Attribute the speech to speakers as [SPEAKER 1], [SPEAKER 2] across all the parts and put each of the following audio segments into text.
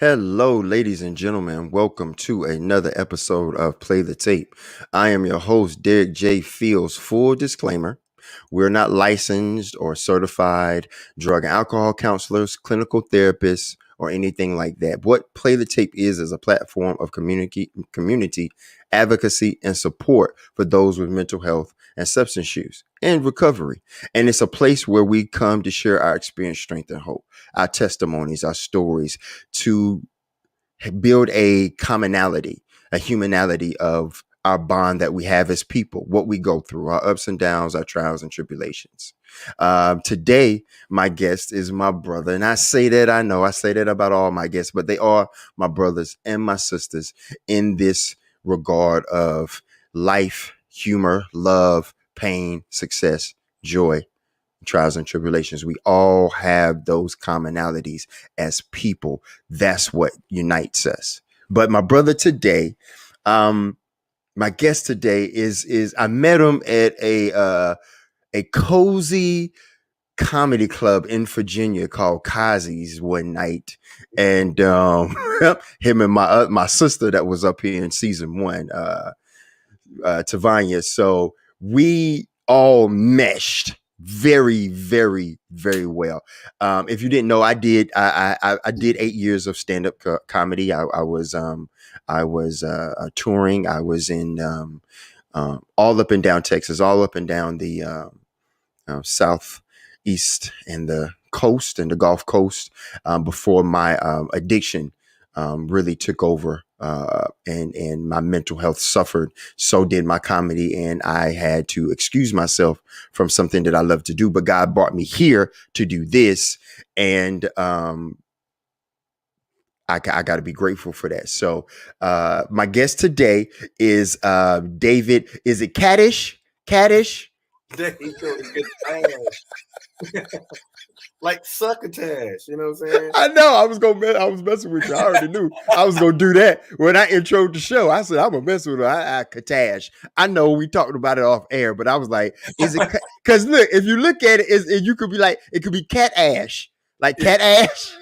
[SPEAKER 1] Hello, ladies and gentlemen. Welcome to another episode of Play the Tape. I am your host, Derek J. Fields. Full disclaimer, we're not licensed or certified drug and alcohol counselors, clinical therapists, or anything like that. What Play the Tape is a platform of community advocacy and support for those with mental health and substance use and recovery. And it's a place where we come to share our experience, strength, and hope, our testimonies, our stories, to build a commonality, a humanality of our bond that we have as people, what we go through, our ups and downs, our trials and tribulations. Today, my guest is my brother. And I say that about all my guests, but they are my brothers and my sisters in this regard of life, humor, love, pain, success, joy, trials and tribulations. We all have those commonalities as people. That's what unites us. But my brother today, my guest today is I met him at a cozy comedy club in Virginia called Kazi's one night, and him and my sister that was up here in season one, Tavania. So we all meshed very, very, very well. If you didn't know, I did 8 years of stand up comedy. I was touring. I was in all up and down Texas, all up and down the southeast and the coast and the Gulf Coast before my addiction really took over, and my mental health suffered. So did my comedy, and I had to excuse myself from something that I love to do. But God brought me here to do this, and I got to be grateful for that. So my guest today is David. Is it Catash? Catash?
[SPEAKER 2] There you go. Good like succotash, you know what I'm saying?
[SPEAKER 1] I know I was messing with you. I already knew I was gonna do that when I introed the show. I said I'm gonna mess with her. I Catash. I know we talked about it off air, but I was like, is it? Because look, if you look at it, you could be like, it could be cat ash, like cat ash,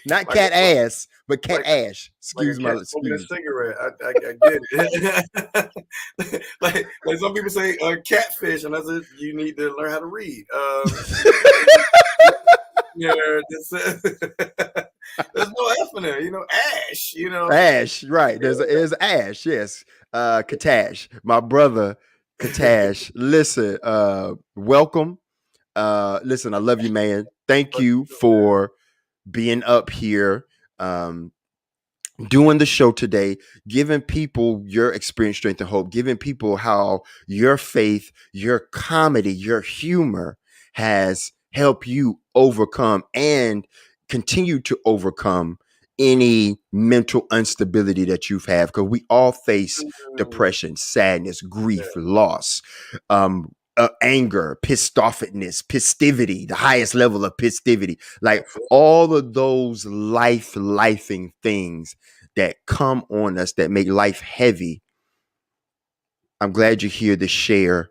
[SPEAKER 1] not
[SPEAKER 2] Like
[SPEAKER 1] cat ass, but cat
[SPEAKER 2] like
[SPEAKER 1] ash.
[SPEAKER 2] like a
[SPEAKER 1] Excuse my
[SPEAKER 2] cat smoking a
[SPEAKER 1] excuse.
[SPEAKER 2] cigarette. I get it. like some people say catfish, and I said you need to learn how to read. Yeah, there's no F in there. Ash.
[SPEAKER 1] Ash, right? There's Ash. Yes, Catash, my brother, Catash. Listen, welcome. Listen, I love you, man. Thank you for being up here, um, doing the show today, giving people your experience, strength, and hope, giving people how your faith, your comedy, your humor has helped you overcome and continue to overcome any mental instability that you've had, because we all face depression, sadness,
[SPEAKER 2] Yeah.
[SPEAKER 1] grief, loss, anger, pissed offness, pistivity, the highest level of pistivity, like all of those lifing things that come on us that make life heavy. I'm glad you're here to share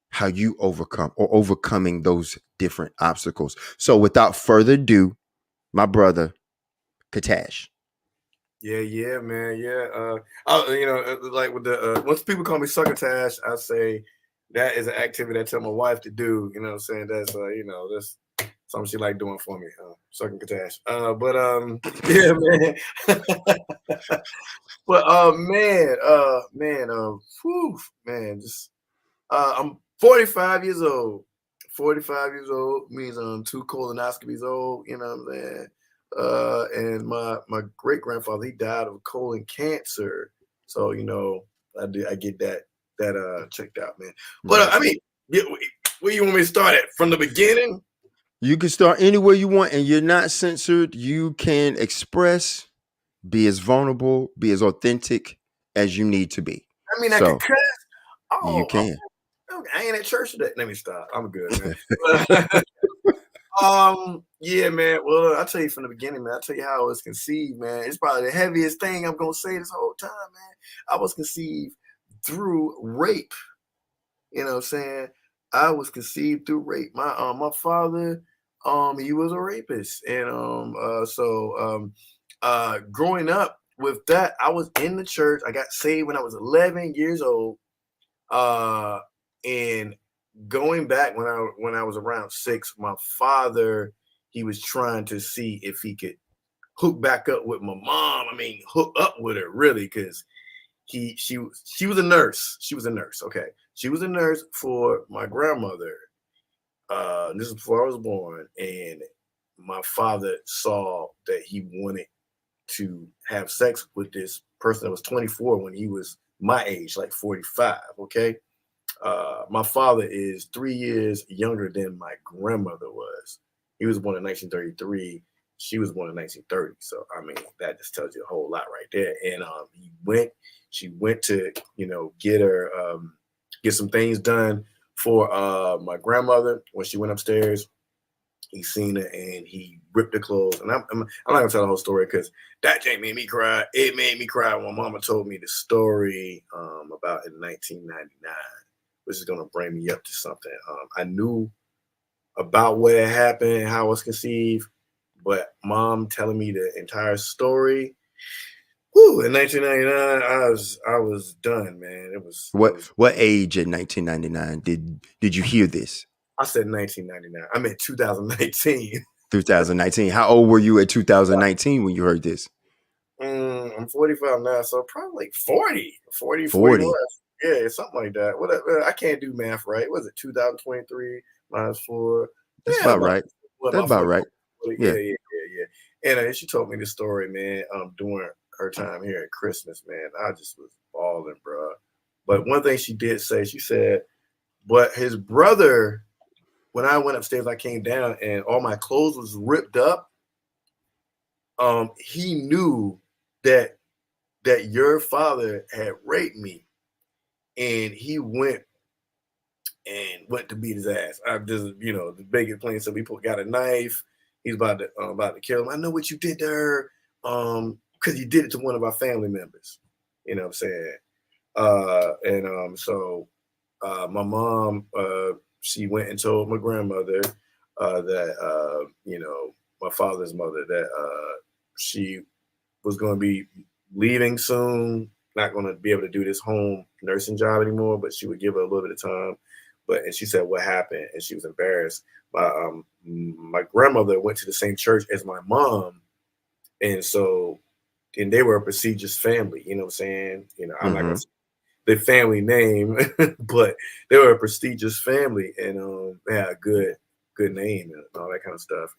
[SPEAKER 1] how you overcome or overcoming those different obstacles. So without further ado, my brother, Catash.
[SPEAKER 2] Yeah, man, yeah. Like with the once people call me succotash, I say that is an activity I tell my wife to do. You know what I'm saying? That's something she like doing for me, sucking Catash. Yeah, man. But whew, man, just I'm 45 years old. 45 years old means I'm 2 colonoscopies old. You know what I'm saying? And my great grandfather, he died of colon cancer. So I get that checked out, man. But I mean, where you want me to start at? From the beginning?
[SPEAKER 1] You can start anywhere you want, and you're not censored. You can express, be as vulnerable, be as authentic as you need to be.
[SPEAKER 2] I mean, I could
[SPEAKER 1] So
[SPEAKER 2] cuss.
[SPEAKER 1] you
[SPEAKER 2] Oh,
[SPEAKER 1] can.
[SPEAKER 2] I ain't at church today. Let me stop. I'm good, man. Yeah, man. Well, I'll tell you from the beginning, man. I'll tell you how it was conceived, man. It's probably the heaviest thing I'm gonna say this whole time, man. I was conceived through rape. You know what I'm saying? I was conceived through rape. My father he was a rapist. And growing up with that, I was in the church. I got saved when I was 11 years old. And going back when I was around 6, my father, he was trying to see if he could hook back up with my mom. I mean, hook up with her really, because she was a nurse. She was a nurse. Okay, she was a nurse for my grandmother. This is before I was born, and my father saw that he wanted to have sex with this person that was 24 when he was my age, like 45. Okay. My father is 3 years younger than my grandmother was. He was born in 1933. She was born in 1930. So I mean, that just tells you a whole lot right there. And she went to get some things done for my grandmother. When she went upstairs, he seen her and he ripped her clothes. And I'm not gonna tell the whole story because that thing made me cry. It made me cry when Mama told me the story about in 1999, which is gonna bring me up to something. I knew about what had happened, how it was conceived, but Mom telling me the entire story. Whew, in 1999, I was done, man. It was.
[SPEAKER 1] What age in 1999 did you hear this?
[SPEAKER 2] I said 1999. I meant 2019.
[SPEAKER 1] 2019. How old were you at 2019 when you heard this?
[SPEAKER 2] I'm 45 now, so probably like 40, 41.
[SPEAKER 1] 40.
[SPEAKER 2] Yeah, something like that. What I can't do math right. Was it 2023 minus 4?
[SPEAKER 1] That's
[SPEAKER 2] Yeah,
[SPEAKER 1] about right. That's
[SPEAKER 2] about
[SPEAKER 1] about
[SPEAKER 2] 40.
[SPEAKER 1] right.
[SPEAKER 2] Yeah,
[SPEAKER 1] Yeah.
[SPEAKER 2] yeah, yeah, yeah. And she told me this story, man, during her time here at Christmas, man. I just was balling, bro. But one thing she did say, she said, but his brother, when I went upstairs, I came down and all my clothes was ripped up. He knew that your father had raped me, and he went to beat his ass. I just, the big it plain. So people got a knife. He's about to kill him. I know what you did to her, because you did it to one of our family members. You know what I'm saying? My mom, she went and told my grandmother that my father's mother that she was going to be leaving soon, not going to be able to do this home nursing job anymore, but she would give her a little bit of time. And she said what happened, and she was embarrassed. My grandmother went to the same church as my mom, and they were a prestigious family. You know what I'm saying? I'm not gonna
[SPEAKER 1] Mm-hmm.
[SPEAKER 2] say the family name, but they were a prestigious family, and they had a good name and all that kind of stuff.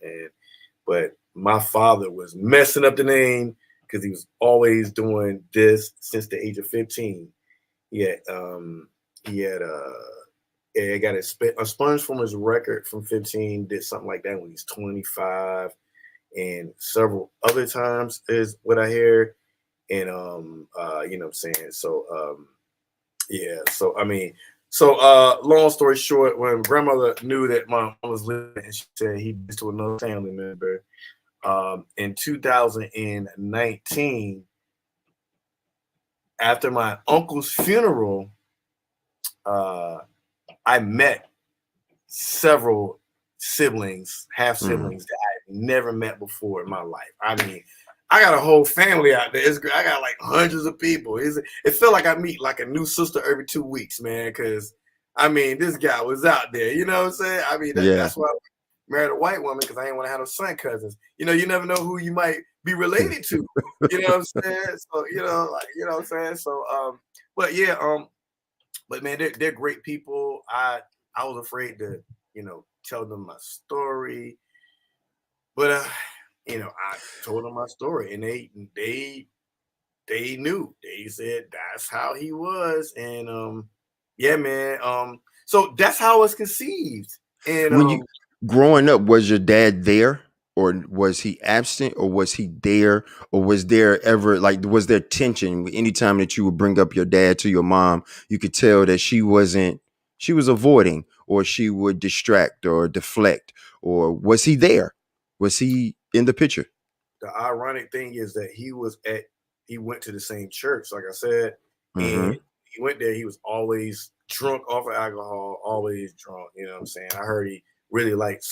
[SPEAKER 2] But my father was messing up the name because he was always doing this since the age of 15. He had he had got a sponge from his record from 15, did something like that when he's 25, and several other times is what I hear. And you know what I'm saying? So yeah, so I mean, long story short, when grandmother knew that my mom was living and she said he did this to another family member, in 2019, after my uncle's funeral, uh, I met several siblings, half
[SPEAKER 1] Mm-hmm.
[SPEAKER 2] siblings that I had never met before in my life. I mean, I got a whole family out there. I got like hundreds of people. It felt like I meet like a new sister every 2 weeks, man. Because I mean, this guy was out there. You know what I'm saying? I mean,
[SPEAKER 1] Yeah.
[SPEAKER 2] that's why I married a white woman, because I didn't want to have no son cousins. You never know who you might be related to. You know what I'm saying? So what I'm saying. So but yeah, but man, they're great people. I was afraid to tell them my story, but I told them my story, and they knew. They said that's how he was, and yeah, man. So that's how it's conceived, and
[SPEAKER 1] When you growing up, was your dad there, or was he absent, or was he there, or was there ever like was there tension anytime that you would bring up your dad to your mom? You could tell that she was avoiding, or she would distract or deflect, or was he there? Was he in the picture?
[SPEAKER 2] the ironic thing is that he went to the same church, like I said, and
[SPEAKER 1] Mm-hmm.
[SPEAKER 2] he went there. He was always drunk off of alcohol, always drunk. You know what I'm saying? I heard he really liked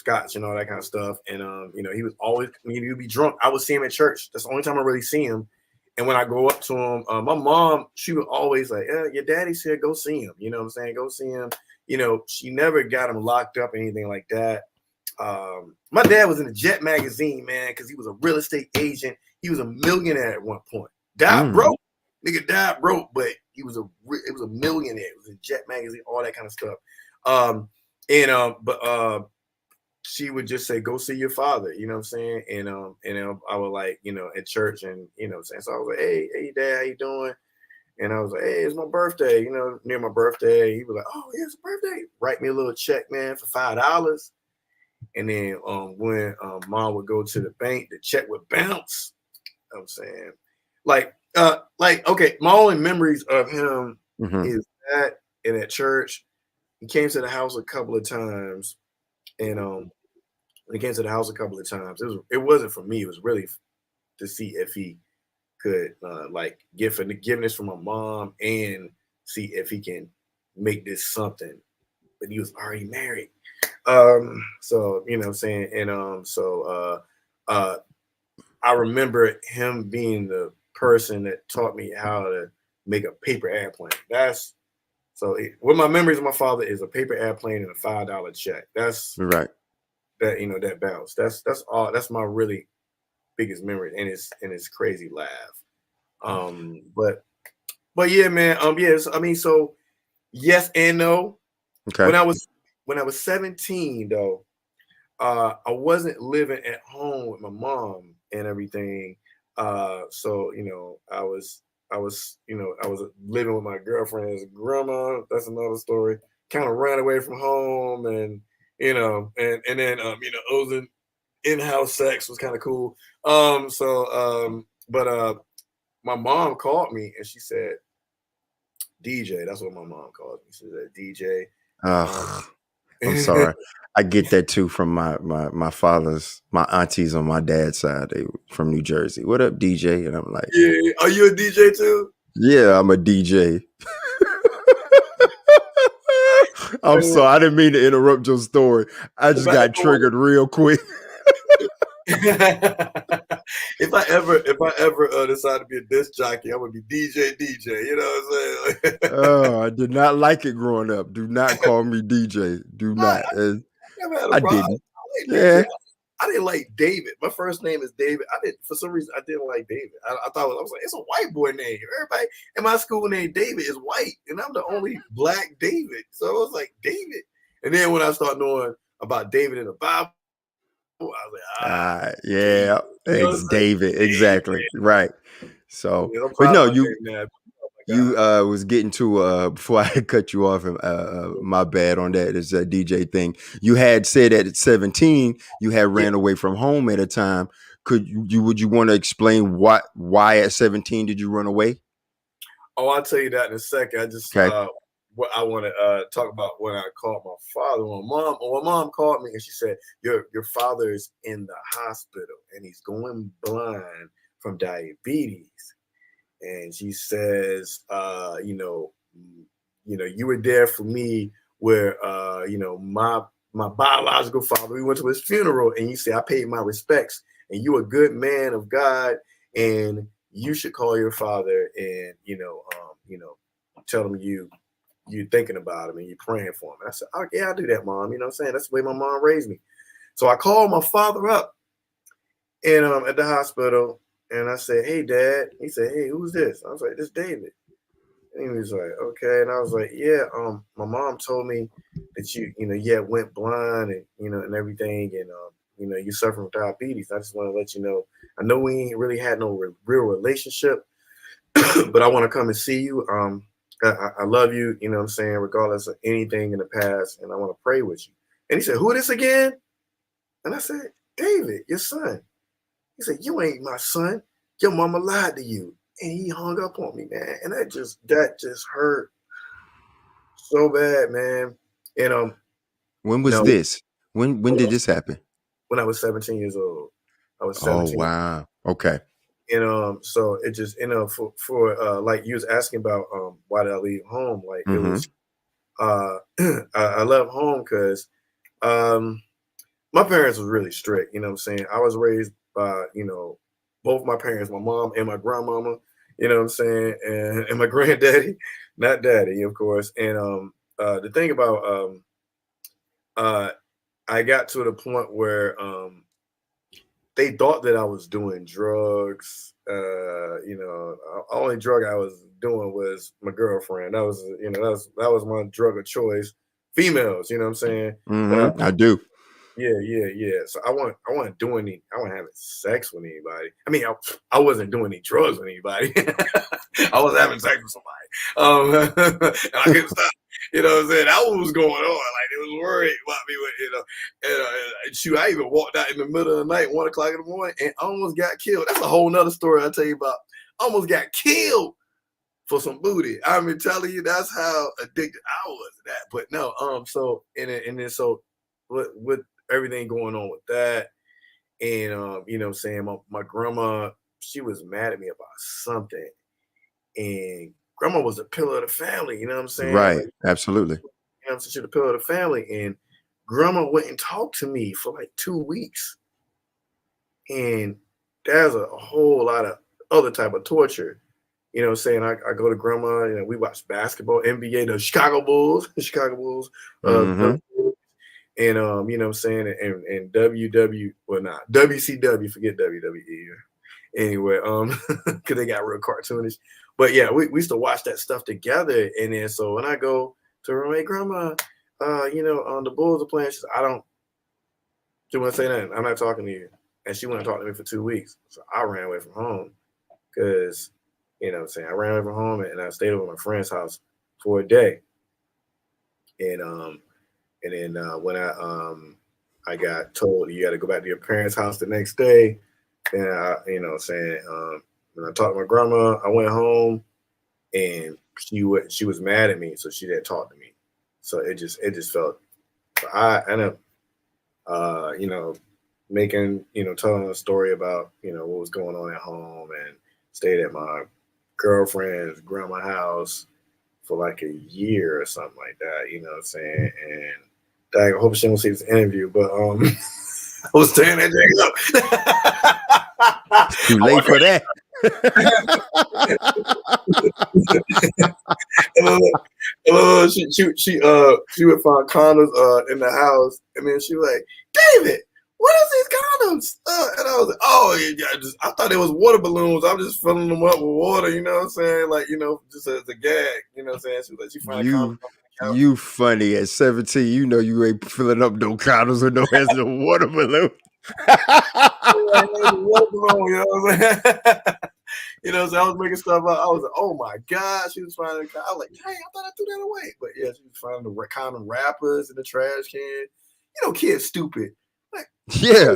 [SPEAKER 2] scotch and all that kind of stuff. And he was always he would be drunk. I would see him at church. That's the only time I really see him. And when I go up to him, my mom, she would always like, your daddy said go see him. You know what I'm saying? Go see him. She never got him locked up or anything like that. My dad was in the Jet magazine, man, because he was a real estate agent. He was a millionaire at one point. Died broke. Nigga died broke, but it was a millionaire. It was in Jet magazine, all that kind of stuff. But she would just say, go see your father, you know what I'm saying? And I would like, at church and, you know what I'm saying? So I was like, hey, dad, how you doing? And I was like, hey, it's my birthday, near my birthday. He was like, oh, yeah, it's a birthday. Write me a little check, man, for $5. And then when mom would go to the bank, the check would bounce. You know what I'm saying? Okay, my only memories of him is that and at church. He came to the house a couple of times. And when he came to the house a couple of times, it wasn't for me. It was really to see if he could get forgiveness from my mom and see if he can make this something. But he was already married. So you know what I'm saying? And I remember him being the person that taught me how to make a paper airplane. What my memories of my father is a paper airplane and a $5 check. That's
[SPEAKER 1] right.
[SPEAKER 2] That bounce. That's all. That's my really biggest memory, and it's crazy laugh. But yeah, man. Yes. I mean, so yes and no.
[SPEAKER 1] Okay.
[SPEAKER 2] When I was 17, though, I wasn't living at home with my mom and everything. So I was living with my girlfriend's grandma. That's another story. Kind of ran away from home, and and then in-house sex was kind of cool. But my mom called me and she said, DJ. That's what my mom called me. She said, DJ.
[SPEAKER 1] I'm sorry. I get that too from my aunties on my dad's side. They were from New Jersey. What up, DJ? And I'm like,
[SPEAKER 2] yeah. Are you a DJ too?
[SPEAKER 1] Yeah, I'm a DJ. I'm sorry. I didn't mean to interrupt your story. I just got triggered real quick.
[SPEAKER 2] If I ever decide to be a disc jockey, I'm gonna be DJ. You know what I'm saying?
[SPEAKER 1] Oh, I did not like it growing up. Do not call me DJ. Do not.
[SPEAKER 2] I never had a
[SPEAKER 1] I
[SPEAKER 2] problem.
[SPEAKER 1] didn't.
[SPEAKER 2] Yeah. I didn't like David. My first name is David. For some reason, I didn't like David. I was like, it's a white boy name. Everybody in my school named David is white, and I'm the only black David. So I was like, David. And then when I started knowing about David in the Bible, I was like,
[SPEAKER 1] yeah, David, exactly, right. So,
[SPEAKER 2] I'm
[SPEAKER 1] but
[SPEAKER 2] proud
[SPEAKER 1] no,
[SPEAKER 2] of my name now.
[SPEAKER 1] you was getting to before I cut you off, my bad on that. It's a DJ thing. You had said that at 17 you had ran away from home at a time. Would you want to explain why at 17 did you run away?
[SPEAKER 2] Oh, I'll tell you that in a second. I just what I want to talk about when I called my father. When my mom called me and she said, your father is in the hospital and he's going blind from diabetes. And she says, you were there for me where, my biological father, we went to his funeral and you say, I paid my respects and you're a good man of God and you should call your father and, tell him you're thinking about him and you're praying for him. And I said, oh, yeah, I'll do that, Mom. You know what I'm saying? That's the way my mom raised me. So I called my father up and at the hospital. And I said, hey, Dad. He said, hey, who's this? I was like, this is David. And he was like, okay. And I was like, yeah, my mom told me that you went blind and, and everything. And, you suffer from diabetes. I just want to let you know, I know we ain't really had no real relationship, but I want to come and see you. I love you, you know what I'm saying, regardless of anything in the past. And I want to pray with you. And he said, who is this again? And I said, David, your son. He said, you ain't my son. Your mama lied to you. And he hung up on me, man. And that just hurt so bad, man. And
[SPEAKER 1] when was this? When did this happen?
[SPEAKER 2] When I was 17 years old. I was 17.
[SPEAKER 1] Oh, wow. Okay.
[SPEAKER 2] And so it just, for like you was asking about why did I leave home? Like it was I left home because my my parents was really strict. You know what I'm saying? I was raised by, both my parents, my mom and my grandmama. You know what I'm saying? And my granddaddy, not daddy, of course. And the thing about uh, I got to the point where they thought that I was doing drugs. Only drug I was doing was my girlfriend. That was, that was my drug of choice. Females, you know what I'm saying? But
[SPEAKER 1] I do.
[SPEAKER 2] yeah. So I wasn't doing I wasn't having sex with anybody. I mean, I wasn't doing any drugs with anybody. I was having sex with somebody. And I couldn't stop. You know what I'm saying? That was going on. Like, they was worried about me and shoot, I even walked out in the middle of the night, 1 o'clock in the morning, and almost got killed. That's a whole nother story I'll tell you about. Almost got killed for some booty. I'm telling you, that's how addicted I was to that. But no, so and then so with everything going on with that, and you know what I'm saying, my grandma, she was mad at me about something, and grandma was the pillar of the family, you know what I'm saying?
[SPEAKER 1] Right.
[SPEAKER 2] Like,
[SPEAKER 1] Absolutely.
[SPEAKER 2] you know what I'm saying, she's the pillar of the family, and grandma went and talked to me for like 2 weeks, and there's a whole lot of other type of torture. You know what I'm saying? I go to grandma, we watch basketball, NBA, the Chicago Bulls,
[SPEAKER 1] Mm-hmm.
[SPEAKER 2] and you know what I'm saying, and WW, well, not WCW, forget WWE. Anyway, because they got real cartoonish. But yeah, we used to watch that stuff together, and then so when I go to her, hey grandma, the Bulls are playing. She said, she wouldn't say nothing. I'm not talking to you, and she wouldn't talk to me for 2 weeks. So I ran away from home because, you know what I'm saying, I ran away from home and I stayed over at my friend's house for a day, and then when I got told you got to go back to your parents' house the next day, and when I talked to my grandma, I went home and she was mad at me, so she didn't talk to me. So it just felt, so I ended up making, telling a story about, what was going on at home, and stayed at my girlfriend's grandma's house for like a year or something like that, you know what I'm saying? And I hope she don't see this interview, but I was tearing that thing up.
[SPEAKER 1] It's too late for that.
[SPEAKER 2] She would find condoms in the house, and then she was like, David, what is these condoms? And I was like, oh yeah, I thought it was water balloons. I'm just filling them up with water, you know what I'm saying? Like, just as a gag, you know what I'm saying? She was like, she find a condom on the couch.
[SPEAKER 1] You funny at 17. You ain't filling up no condoms with no has no water balloon.
[SPEAKER 2] Like, water balloon, you know what I'm saying? So I was making stuff up. I was like, oh my God, she was finding. I was like, hey, I thought I threw that away. But yeah, she was finding the condom wrappers in the trash can. Kids stupid. Like,
[SPEAKER 1] Yeah.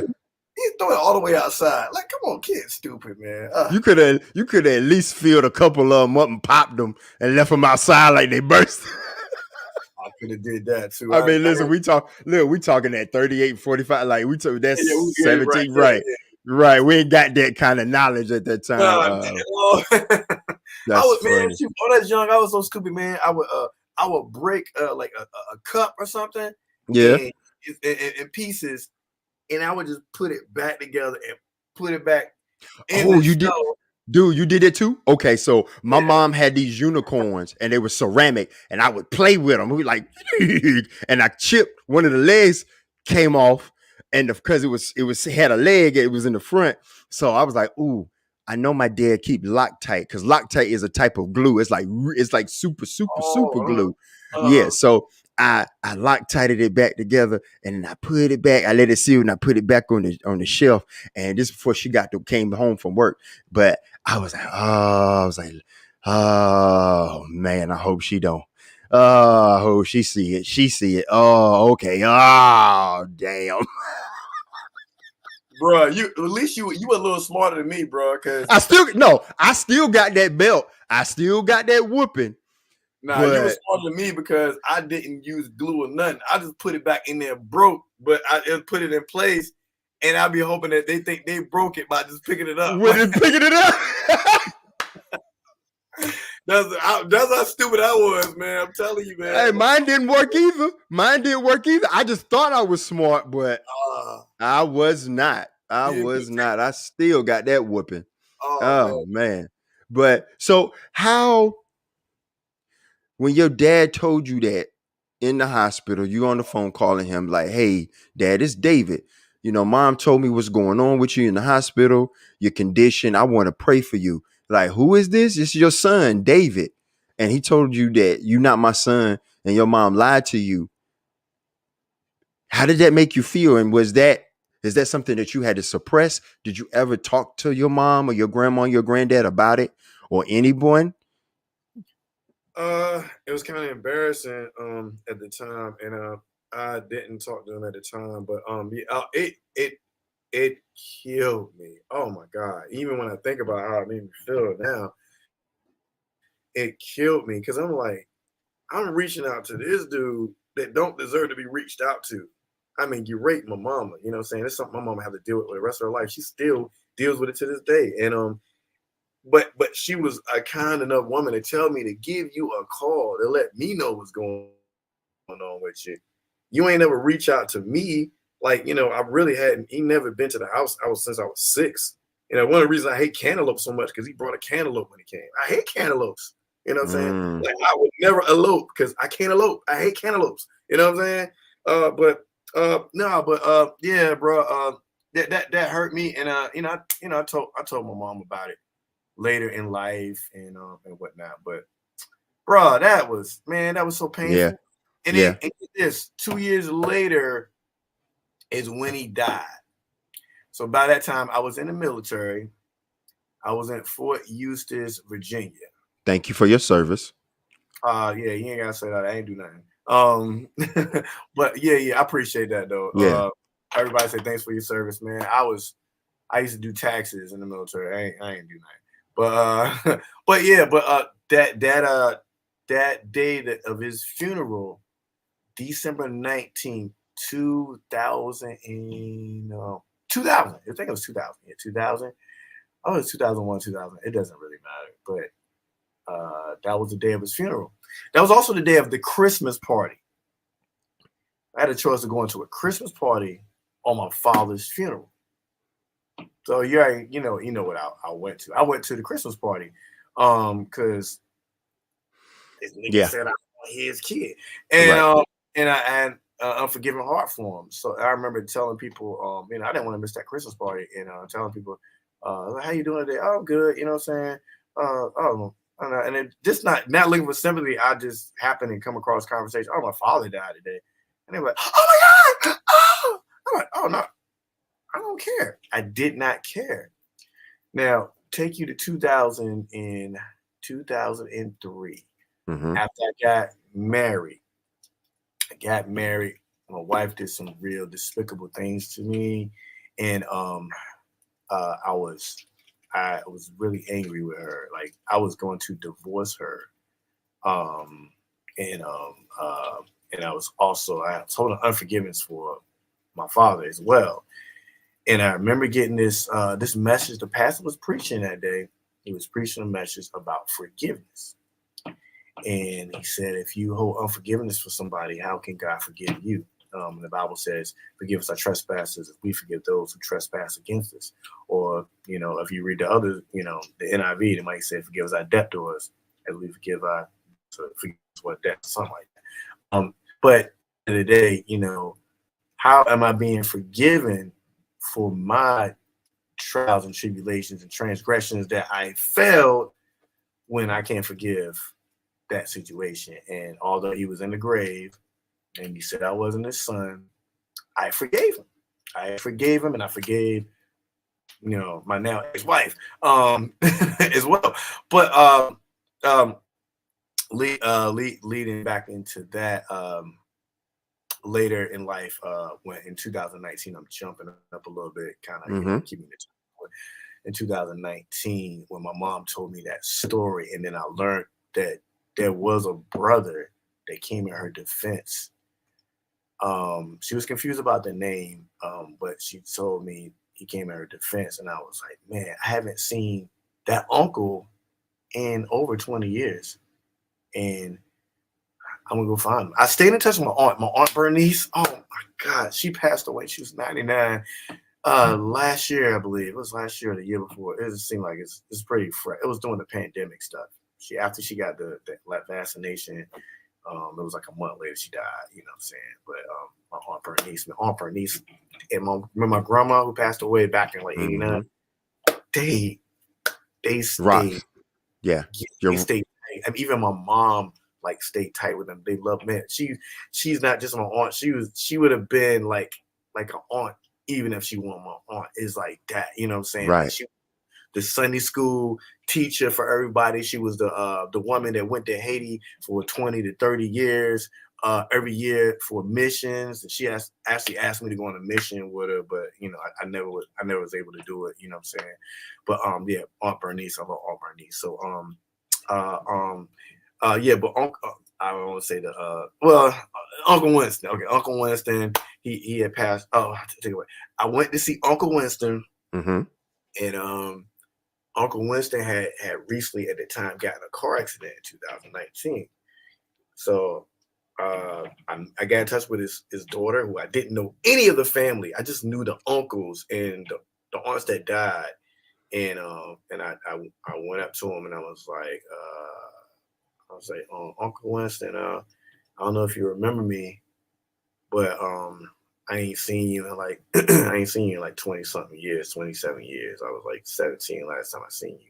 [SPEAKER 2] He's throwing it all the way outside. Like, come on, kids stupid, man.
[SPEAKER 1] You could have at least filled a couple of them up and popped them and left them outside like they burst.
[SPEAKER 2] I could have did that too.
[SPEAKER 1] I mean, listen, we talking at 38, 45. Like that's 17, right?
[SPEAKER 2] Yeah.
[SPEAKER 1] Right. We ain't got that kind of knowledge at that time. That's
[SPEAKER 2] man,
[SPEAKER 1] funny.
[SPEAKER 2] shoot, when I was young, I was so stupid, man. I would break like a cup or something,
[SPEAKER 1] Yeah.
[SPEAKER 2] in pieces, and I would just put it back together and put it back in
[SPEAKER 1] Oh,
[SPEAKER 2] the
[SPEAKER 1] you
[SPEAKER 2] show.
[SPEAKER 1] did. Dude, you did it too? Okay, so my mom had these unicorns and they were ceramic, and I would play with them. We were like, and I chipped one of the legs, came off, and because it had a leg, it was in the front. So I was like, ooh, I know my dad keep Loctite, because Loctite is a type of glue. It's like super glue. Yeah. So I Loctited it back together, and I put it back. I let it seal, and I put it back on the shelf. And this before she came home from work, but I was like, oh man, I hope she don't. Oh, I hope she see it. She see it. Oh, okay. Oh, damn.
[SPEAKER 2] Bro, at least you were a little smarter than me, bro. Cause
[SPEAKER 1] I still got that belt. I still got that whooping.
[SPEAKER 2] nah, you were smarter than me because I didn't use glue or nothing. I just put it back in there broke, but I put it in place, and I'll be hoping that they think they broke it by just picking it up.
[SPEAKER 1] Picking it up.
[SPEAKER 2] That's how stupid I was, man. I'm telling you, man.
[SPEAKER 1] Hey, mine didn't work either. Mine didn't work either. I just thought I was smart, but
[SPEAKER 2] Uh,
[SPEAKER 1] I was not. I
[SPEAKER 2] you
[SPEAKER 1] was not. I still got that whooping.
[SPEAKER 2] oh
[SPEAKER 1] Oh
[SPEAKER 2] man.
[SPEAKER 1] man. But so how, when your dad told you that in the hospital, you on the phone calling him like, "Hey, dad, it's David. You know, mom told me what's going on with you in the hospital, your condition. I want to pray for you." Like, who is this? It's your son, David. And he told you that you're not my son and your mom lied to you. How did that make you feel? And is that something that you had to suppress? Did you ever talk to your mom or your grandma, or your granddad about it, or anyone?
[SPEAKER 2] It was kind of embarrassing at the time, and I didn't talk to them at the time, but yeah, it killed me. Oh my god! Even when I think about how it made me feel now, it killed me because I'm like, I'm reaching out to this dude that don't deserve to be reached out to. I mean, you raped my mama. You know what I'm saying? It's something my mama had to deal with the rest of her life. She still deals with it to this day, and but she was a kind enough woman to tell me to give you a call to let me know what's going on with you. You ain't never reach out to me. Like, I really hadn't, he never been to the house. I was since I was 6. One of the reasons I hate cantaloupe so much because he brought a cantaloupe when he came. I hate cantaloupes. You know what I'm saying?
[SPEAKER 1] Mm,
[SPEAKER 2] Like I would never elope because I can't elope. I hate cantaloupes. You know what I'm saying? But no, but yeah, bro. That hurt me, and I told my mom about it later in life and whatnot. But bro, that was so
[SPEAKER 1] yeah,
[SPEAKER 2] painful. And then
[SPEAKER 1] yeah.
[SPEAKER 2] and get this 2 years later is when he died. So by that time, I was in the military. I was in Fort Eustis, Virginia.
[SPEAKER 1] Thank you for your service.
[SPEAKER 2] Yeah, you ain't gotta say that. I ain't do nothing. But yeah, I appreciate that though.
[SPEAKER 1] Yeah.
[SPEAKER 2] Everybody say thanks for your service, man. I used to do taxes in the military. I ain't do nothing. But but yeah, but that day of his funeral, December 19th, 2000 and 2000. I think it was 2000. Yeah, 2000. Oh, it's 2001, 2000. It doesn't really matter. But that was the day of his funeral. That was also the day of the Christmas party. I had a choice of going to a Christmas party on my father's funeral. So yeah, you know what I went to. I went to the Christmas party, because this nigga
[SPEAKER 1] Yeah.
[SPEAKER 2] said I was his kid, and
[SPEAKER 1] Right.
[SPEAKER 2] I had unforgiving heart for him. So I remember telling people, I didn't want to miss that Christmas party, and telling people, how you doing today? Oh, I'm good. You know what I'm saying? Oh, I don't know. And it just not looking for sympathy. I just happened to come across conversation. Oh, my father died today, and they were like, oh my god, oh, I'm like, oh no, I don't care. I did not care. Now, take you to 2003.
[SPEAKER 1] Mm-hmm.
[SPEAKER 2] After I got married. My wife did some real despicable things to me, and I was really angry with her. Like I was going to divorce her, um, and I was also I told her unforgiveness for my father as well. And I remember getting this message. The pastor was preaching that day. He was preaching a message about forgiveness. And he said, if you hold unforgiveness for somebody, how can God forgive you? The Bible says, forgive us our trespasses if we forgive those who trespass against us. Or, if you read the other, the NIV, they might say, forgive us our debtors as we forgive our, so forgive us what debt, something like that. But at the end of the day, how am I being forgiven for my trials and tribulations and transgressions that I failed when I can't forgive that situation? And although he was in the grave and he said I wasn't his son, I forgave him. I forgave him, and I forgave, my now ex-wife, as well. But um, leading back into that, later in life, when in 2019, I'm jumping up a little bit, kind of,
[SPEAKER 1] Mm-hmm.
[SPEAKER 2] keeping it. In 2019, when my mom told me that story, and then I learned that there was a brother that came in her defense. She was confused about the name, but she told me he came in her defense, and I was like, man, I haven't seen that uncle in over 20 years. And I'm gonna go find him. I stayed in touch with my aunt Bernice. Oh my God, she passed away. She was 99 last year, I believe. It was last year or the year before. It just seemed like it's pretty fresh. It was during the pandemic stuff. After she got the vaccination, it was like a month later she died, you know what I'm saying? But my aunt Bernice and my grandma who passed away back in like 89, they
[SPEAKER 1] Rock.
[SPEAKER 2] stayed.
[SPEAKER 1] Yeah.
[SPEAKER 2] They stayed tight. I mean, even my mom like stayed tight with them. They love man. She's not just my aunt. She would have been like an aunt even if she wasn't my aunt. Is like that. You know what I'm saying?
[SPEAKER 1] Right.
[SPEAKER 2] Like she the Sunday school teacher for everybody. She was the woman that went to Haiti for 20 to 30 years. Every year for missions, and she actually asked me to go on a mission with her, but you know, I never was able to do it. You know what I'm saying? But yeah, Aunt Bernice, I love Aunt Bernice. So yeah, but I don't want to say Uncle Winston. Okay, Uncle Winston, he had passed. Oh, take it away. I went to see Uncle Winston, and Uncle Winston had recently at the time gotten a car accident in 2019. So I got in touch with his daughter, who I didn't know any of the family. I just knew the uncles and the aunts that died. And I went up to him and I was like, Uncle Winston, I don't know if you remember me, but I ain't seen you in like I ain't seen you in like 20 something years, 27 years. I was like 17 last time I seen you.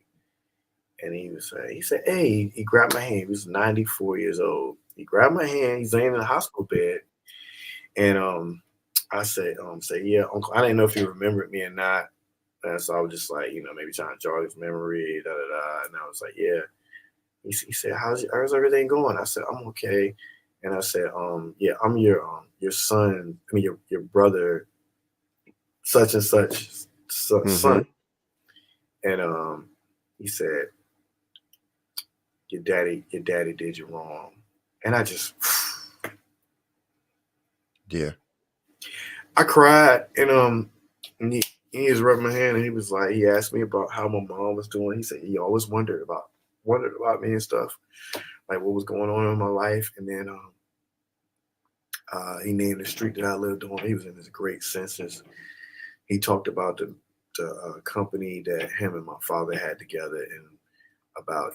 [SPEAKER 2] And he said, hey, he grabbed my hand. He was 94 years old. He grabbed my hand. He's laying in the hospital bed. And I said, yeah, Uncle, I didn't know if he remembered me or not. And so I was just like, you know, maybe trying to jog his memory, da da da. And I was like, yeah. He said, how's everything going? I said, I'm okay. And I said, yeah, I'm your son, I mean your brother, such and such son. And he said, your daddy did you wrong. And I just
[SPEAKER 1] yeah.
[SPEAKER 2] I cried, and he just rubbed my hand, and he was like, he asked me about how my mom was doing. He said he always wondered about me and stuff, like what was going on in my life. And then he named the street that I lived on. He was in his great senses. He talked about the company that him and my father had together, and about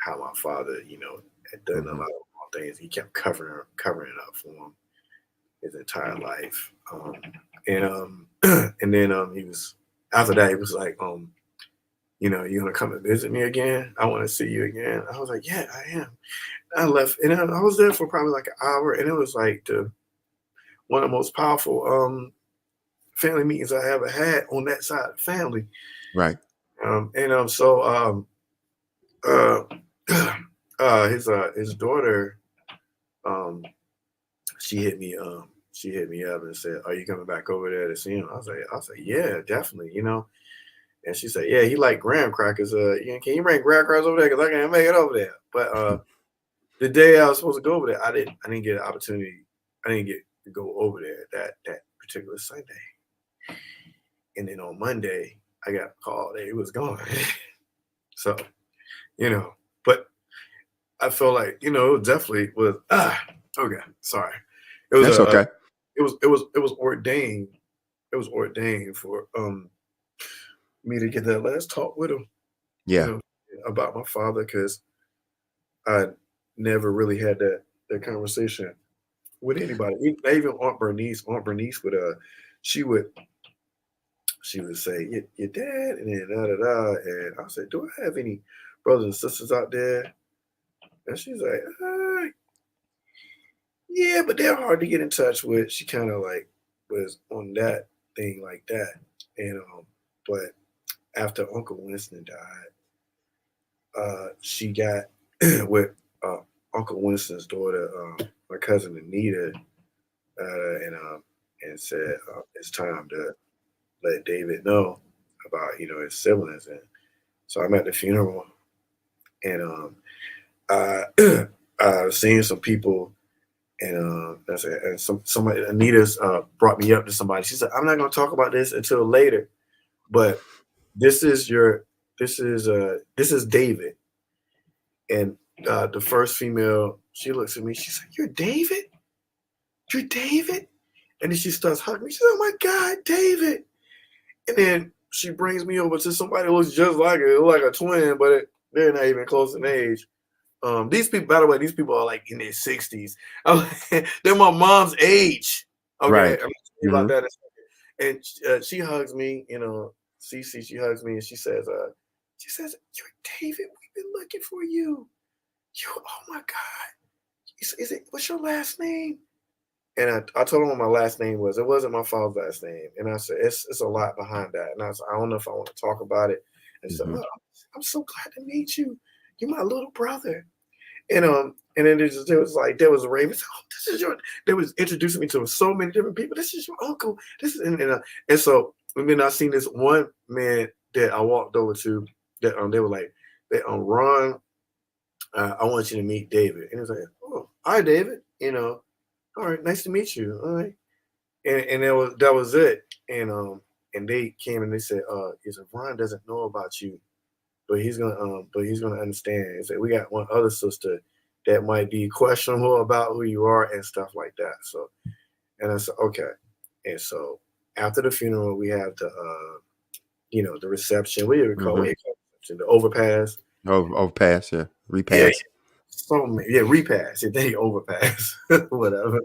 [SPEAKER 2] how my father had done a lot of wrong things. He kept covering it up for him his entire life. And then he was after that he was like, you gonna come and visit me again? I want to see you again. I was like, yeah, I am. I left, and I was there for probably like an hour, and it was like one of the most powerful family meetings I ever had on that side of the family.
[SPEAKER 1] Right.
[SPEAKER 2] His daughter, she hit me up and said, "Are you coming back over there to see him?" I was like, "Yeah, definitely." And she said, "Yeah, he like graham crackers. Can you bring graham crackers over there? Because I can't make it over there." But the day I was supposed to go over there, I didn't get an opportunity. I didn't get to go over there that particular Sunday. And then on Monday, I got a call that he was gone. So, but I felt like, it definitely was, okay, sorry. It was,
[SPEAKER 1] That's okay.
[SPEAKER 2] It was ordained. It was ordained for, me to get that last talk with him,
[SPEAKER 1] Yeah.
[SPEAKER 2] About my father. Cause I never really had that conversation with anybody. Even Aunt Bernice would, she would say, your dad, and then da da da. And I said, do I have any brothers and sisters out there? And she's like, yeah, but they're hard to get in touch with. She kind of like was on that thing like that. And but after Uncle Winston died, she got with Uncle Winston's daughter, my cousin Anita, and said it's time to let David know about his siblings. And so I'm at the funeral, and I seen some people, and that's it. And somebody, Anita's brought me up to somebody. She said, "I'm not going to talk about this until later," but this is David. And the first female, she looks at me, she's like, "You're David? You're David?" And then she starts hugging me. She's like, "Oh my God, David." And then she brings me over to somebody who looks just like her, like a twin, but they're not even close in age. These people, by the way, these people are like in their 60s. They're my mom's age. Okay,
[SPEAKER 1] Right.
[SPEAKER 2] I'm gonna tell you about
[SPEAKER 1] Mm-hmm.
[SPEAKER 2] that in a second. And she hugs me, Cece, she hugs me and she says, "You're David. We've been looking for you. Oh my God. Is it, what's your last name?" And I told him what my last name was. It wasn't my father's last name. And I said, it's a lot behind that. And I said, I don't know if I want to talk about it. And she said,
[SPEAKER 1] Mm-hmm.
[SPEAKER 2] "Oh, I'm so glad to meet you. You're my little brother." And then there was Raven. "Oh, this is your." They was introducing me to so many different people. "This is your uncle. This is," and so and then I seen this one man that I walked over to that they were like, Ron, I want you to meet David. And he was like, "Oh, hi David, all right, nice to meet you." All right. And that was it. And they came and they said, he said, "Ron doesn't know about you, but he's gonna understand." He said, "We got one other sister that might be questionable about who you are and stuff like that." So, and I said, "Okay." And so after the funeral, we have the reception. What do you call
[SPEAKER 1] Mm-hmm.
[SPEAKER 2] it? The overpass.
[SPEAKER 1] Overpass, yeah.
[SPEAKER 2] Yeah,
[SPEAKER 1] Repass.
[SPEAKER 2] repass. Yeah, they overpass, whatever.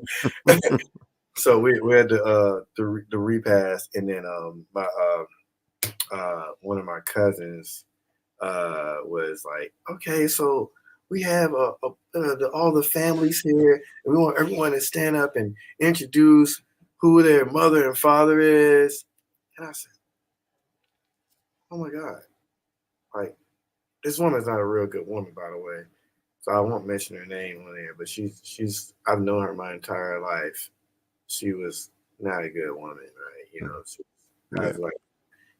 [SPEAKER 2] So we had the repass, and then my one of my cousins was like, "Okay, so we have all the families here, and we want everyone to stand up and introduce who their mother and father is." And I said, "Oh my God, like this woman's not a real good woman, by the way. So I won't mention her name on there, but she's I've known her my entire life. She was not a good woman, right? She
[SPEAKER 1] Yeah.
[SPEAKER 2] has like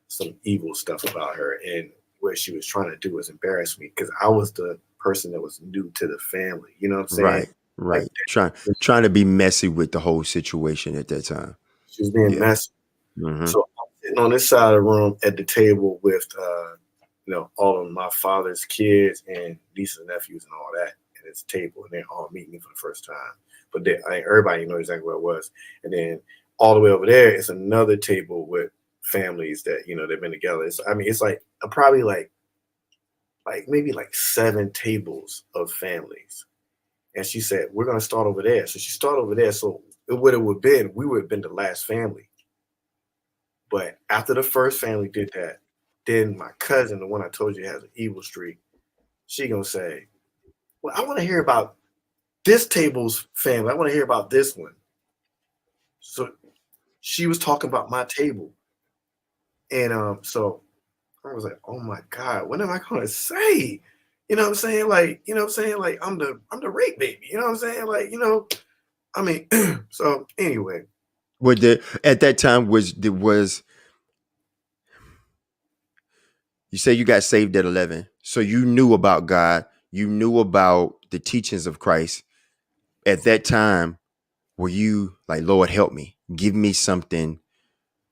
[SPEAKER 2] some evil stuff about her, and what she was trying to do was embarrass me because I was the person that was new to the family. You know what I'm saying?
[SPEAKER 1] Right.
[SPEAKER 2] Like
[SPEAKER 1] Right. Trying to be messy with the whole situation at that time.
[SPEAKER 2] she was being
[SPEAKER 1] Yeah.
[SPEAKER 2] messy.
[SPEAKER 1] Mm-hmm.
[SPEAKER 2] So I'm sitting on this side of the room at the table with all of my father's kids and nieces and nephews and all that at this table, and they're all meeting me for the first time. But everybody know exactly where it was. And then all the way over there is another table with families that they've been together. It's like probably like maybe like 7 tables of families. And she said, "We're gonna start over there." So she started over there. So what it would have been, we would have been the last family. But after the first family did that, then my cousin, the one I told you has an evil streak, she gonna say, "Well, I want to hear about this table's family. I want to hear about this one." So she was talking about my table, and so I was like, "Oh my God, what am I gonna say?" You know what I'm saying? Like, like I'm the rape baby. You know what I'm saying? Like, I mean, so anyway,
[SPEAKER 1] Would the at that time was you say you got saved at 11, so you knew about God, you knew about the teachings of Christ. At that time, were you like, Lord, help me, give me something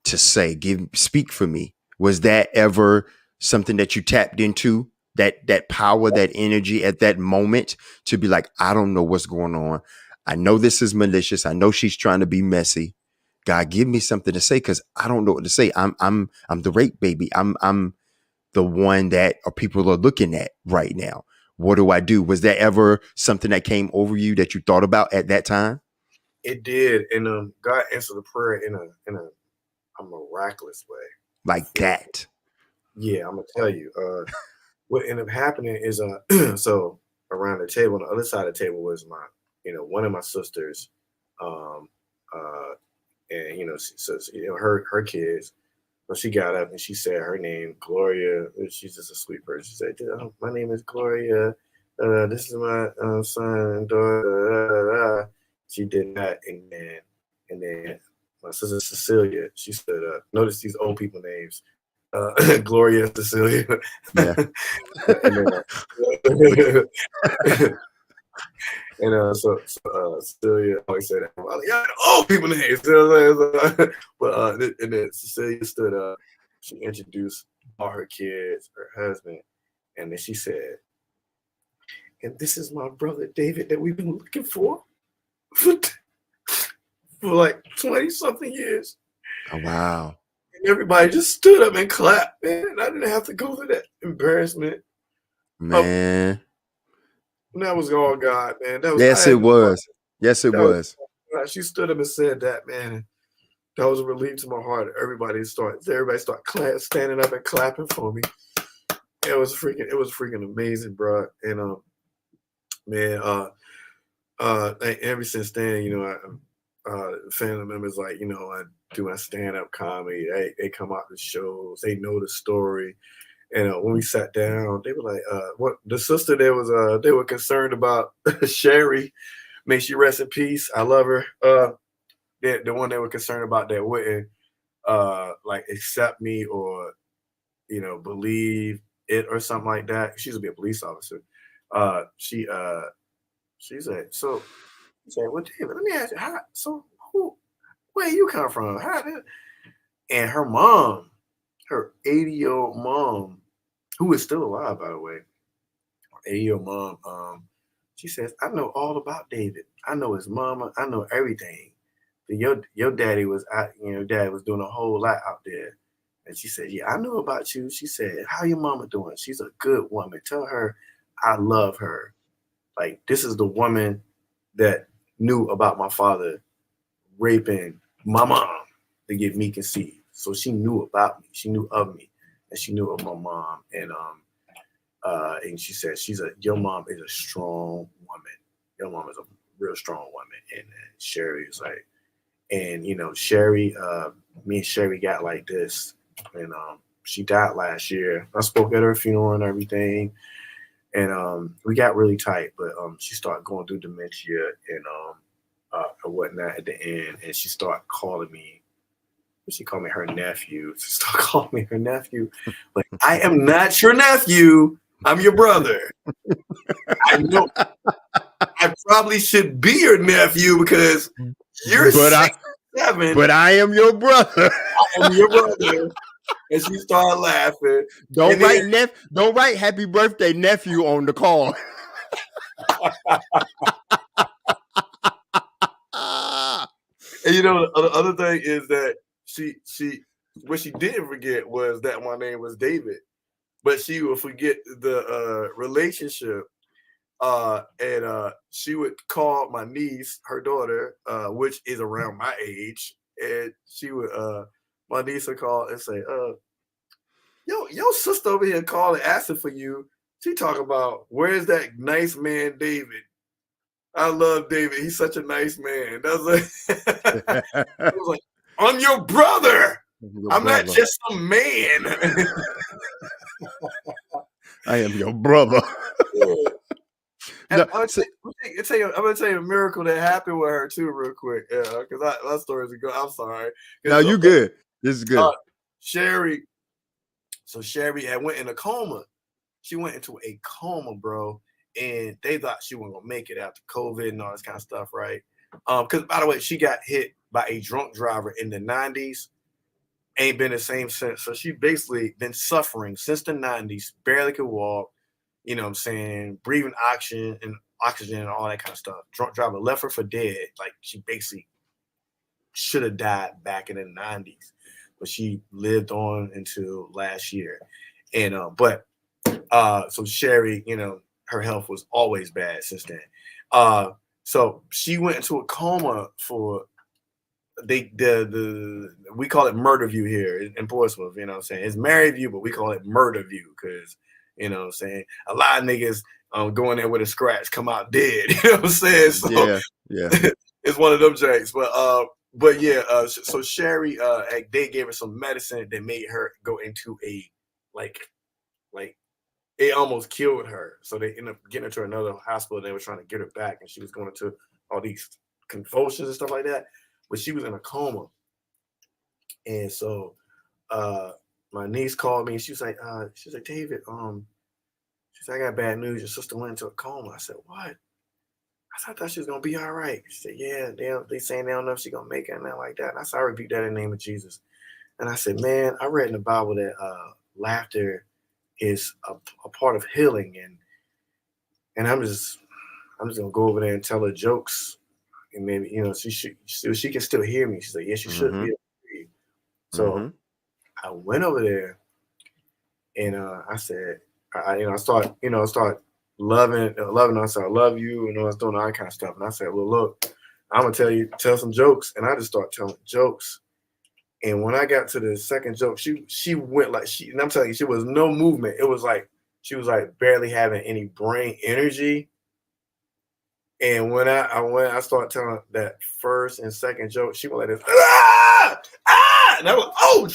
[SPEAKER 1] to say, speak for me? Was that ever something that you tapped into, that power, that energy at that moment to be like, I don't know what's going on, I know this is malicious, I know she's trying to be messy, God, give me something to say, because I don't know what to say. I'm the rape baby. I'm the one that people are looking at right now. What do I do? Was there ever something that came over you that you thought about at that time?
[SPEAKER 2] it did, and God answered the prayer in a miraculous way.
[SPEAKER 1] Like that?
[SPEAKER 2] Yeah, I'm gonna tell you. What ended up happening is so around the table, on the other side of the table was my, one of my sisters, um, and her kids. But she got up and she said her name, Gloria. She's just a sweet person. She said, "Oh, my name is Gloria. This is my son and daughter." She did that, and then my sister Cecilia. She said, "Notice these old people names, Gloria, Cecilia,"
[SPEAKER 1] Yeah.
[SPEAKER 2] and then. So Cecilia always said that. Well, yeah, old people names. But and then Cecilia stood up. She introduced all her kids, her husband, and then she said, "And this is my brother David that we've been looking for for, for like 20 something years."
[SPEAKER 1] Oh, wow.
[SPEAKER 2] And everybody just stood up and clapped, man. I didn't have to go through that embarrassment. Oh,
[SPEAKER 1] Man.
[SPEAKER 2] that was all God, man. That was I
[SPEAKER 1] Yes, it
[SPEAKER 2] had no
[SPEAKER 1] was. Yes, it
[SPEAKER 2] that was
[SPEAKER 1] was.
[SPEAKER 2] she stood up and said that, man. That was a relief to my heart. Everybody started standing up and clapping for me. It was freaking amazing, bro. And man, ever since then, family members like, I do my stand up comedy. They come out to shows. They know the story. And when we sat down, they were like, "What?" The sister there was, they were concerned about Sherry. May she rest in peace. I love her. The one they were concerned about that wouldn't like accept me or believe it or something like that. She used to be a police officer. She said, so she said, "Well, David, let me ask you, where you come from? And her mom, her 80-year-old mom, who is still alive, by the way, her 80-year-old mom, she says, "I know all about David. I know his mama. I know everything. Your daddy was out, dad was doing a whole lot out there." And she said, "Yeah, I know about you." She said, "How your mama doing? She's a good woman. Tell her I love her. Like, this is the woman that knew about my father raping my mom to get me conceived. So she knew about me. She knew of me, and she knew of my mom. And she said, your mom is a strong woman. Your mom is a real strong woman." And Sherry is like, and Sherry, me and Sherry got like this, and she died last year. I spoke at her funeral and everything, and we got really tight. But she started going through dementia and whatnot at the end, and she started calling me. She called me her nephew. She started calling me her nephew. Like, I am not your nephew. I'm your brother. I know. I probably should be your nephew because you're
[SPEAKER 1] But
[SPEAKER 2] 6'7".
[SPEAKER 1] I am your brother.
[SPEAKER 2] I am your brother. And she started laughing.
[SPEAKER 1] Don't
[SPEAKER 2] And then
[SPEAKER 1] don't write happy birthday nephew on the call.
[SPEAKER 2] and the other thing is that she what she didn't forget was that my name was David, but she would forget the relationship. And she would call my niece, her daughter, which is around my age, and she would my niece would call and say, your sister over here calling asking for you. She talk about, where's that nice man David? I love David. He's such a nice man. That was like, I was like, I'm your brother. I'm not just some man.
[SPEAKER 1] I am your brother.
[SPEAKER 2] And I'm gonna tell you a miracle that happened with her too, real quick. Yeah, because that story's good. I'm sorry.
[SPEAKER 1] No, you good. This is good.
[SPEAKER 2] Sherry. So Sherry had went in a coma. She went into a coma, bro, and they thought she wasn't gonna make it after COVID and all this kind of stuff, right? Because by the way, she got hit by a drunk driver in the 90s. Ain't been the same since. So she basically been suffering since the 90s, barely could walk, you know what I'm saying, breathing oxygen and all that kind of stuff. Drunk driver left her for dead. Like, she basically should have died back in the 90s. But she lived on until last year. And so Sherry, her health was always bad since then. So she went into a coma for we call it murder view here in Portsmouth. You know what I'm saying? It's married view, but we call it murder view because what I'm saying, a lot of niggas going there with a scratch come out dead. You know what I'm saying? So
[SPEAKER 1] yeah.
[SPEAKER 2] It's one of them jokes. But yeah, so Sherry, they gave her some medicine that made her go into a like it almost killed her. So they ended up getting her to another hospital. They were trying to get her back, and she was going into all these convulsions and stuff like that. But she was in a coma. And so my niece called me, and she was like, David, she's like, I got bad news. Your sister went into a coma. I said, what? I thought she was gonna be all right. She said, yeah, they saying they don't know if she's gonna make it and that like that. And I said, I repeat that in the name of Jesus. And I said, man, I read in the Bible that laughter is a part of healing, and I'm just gonna go over there and tell her jokes, and maybe she can still hear me. She's like, yes, you should be
[SPEAKER 1] Mm-hmm.
[SPEAKER 2] able to hear you. So
[SPEAKER 1] Mm-hmm.
[SPEAKER 2] I went over there, and I said, I start loving her. I said, I love you, and I was doing all that kind of stuff. And I said, well, look, I'm gonna tell some jokes, and I just start telling jokes. And when I got to the second joke, she went like and I'm telling you, she was no movement. It was like she was like barely having any brain energy. And when I started telling that first and second joke, she went like this, and I was, oh,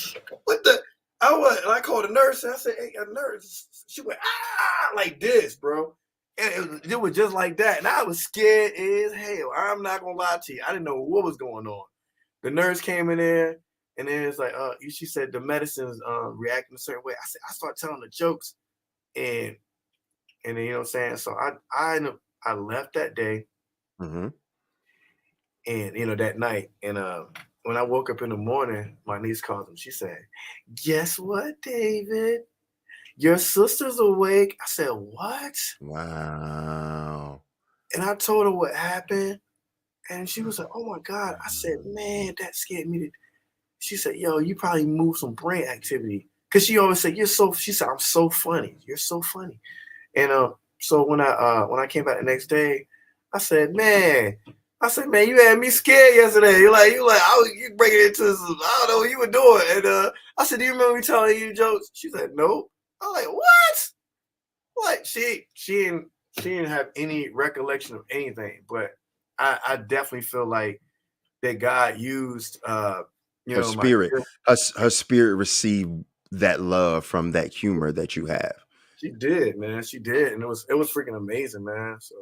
[SPEAKER 2] what the? I called a nurse and I said, hey, a nurse. She went, like this, bro. And it was just like that. And I was scared as hell. I'm not gonna lie to you. I didn't know what was going on. The nurse came in there, and then it's like, she said the medicine's reacting a certain way. I started telling the jokes, and then you know what I'm saying. So I left that day,
[SPEAKER 1] Mm-hmm.
[SPEAKER 2] and that night, and when I woke up in the morning, my niece called him. She said, "Guess what, David? Your sister's awake." I said, "What?"
[SPEAKER 1] Wow.
[SPEAKER 2] And I told her what happened, and she was like, "Oh my God!" I said, "Man, that scared me." She said, "Yo, you probably moved some brain activity." Cause she always said, she said, "I'm so funny. You're so funny." And so when I came back the next day, I said, "Man, you had me scared yesterday. You breaking into some, I don't know what you were doing." And I said, "Do you remember me telling you jokes?" She said, "Nope." I'm like, "What?" Like she didn't have any recollection of anything. But I definitely feel like that God used
[SPEAKER 1] Her
[SPEAKER 2] my
[SPEAKER 1] spirit, her spirit received that love from that humor that you have.
[SPEAKER 2] she did, man. She did, and it was freaking amazing, man. So,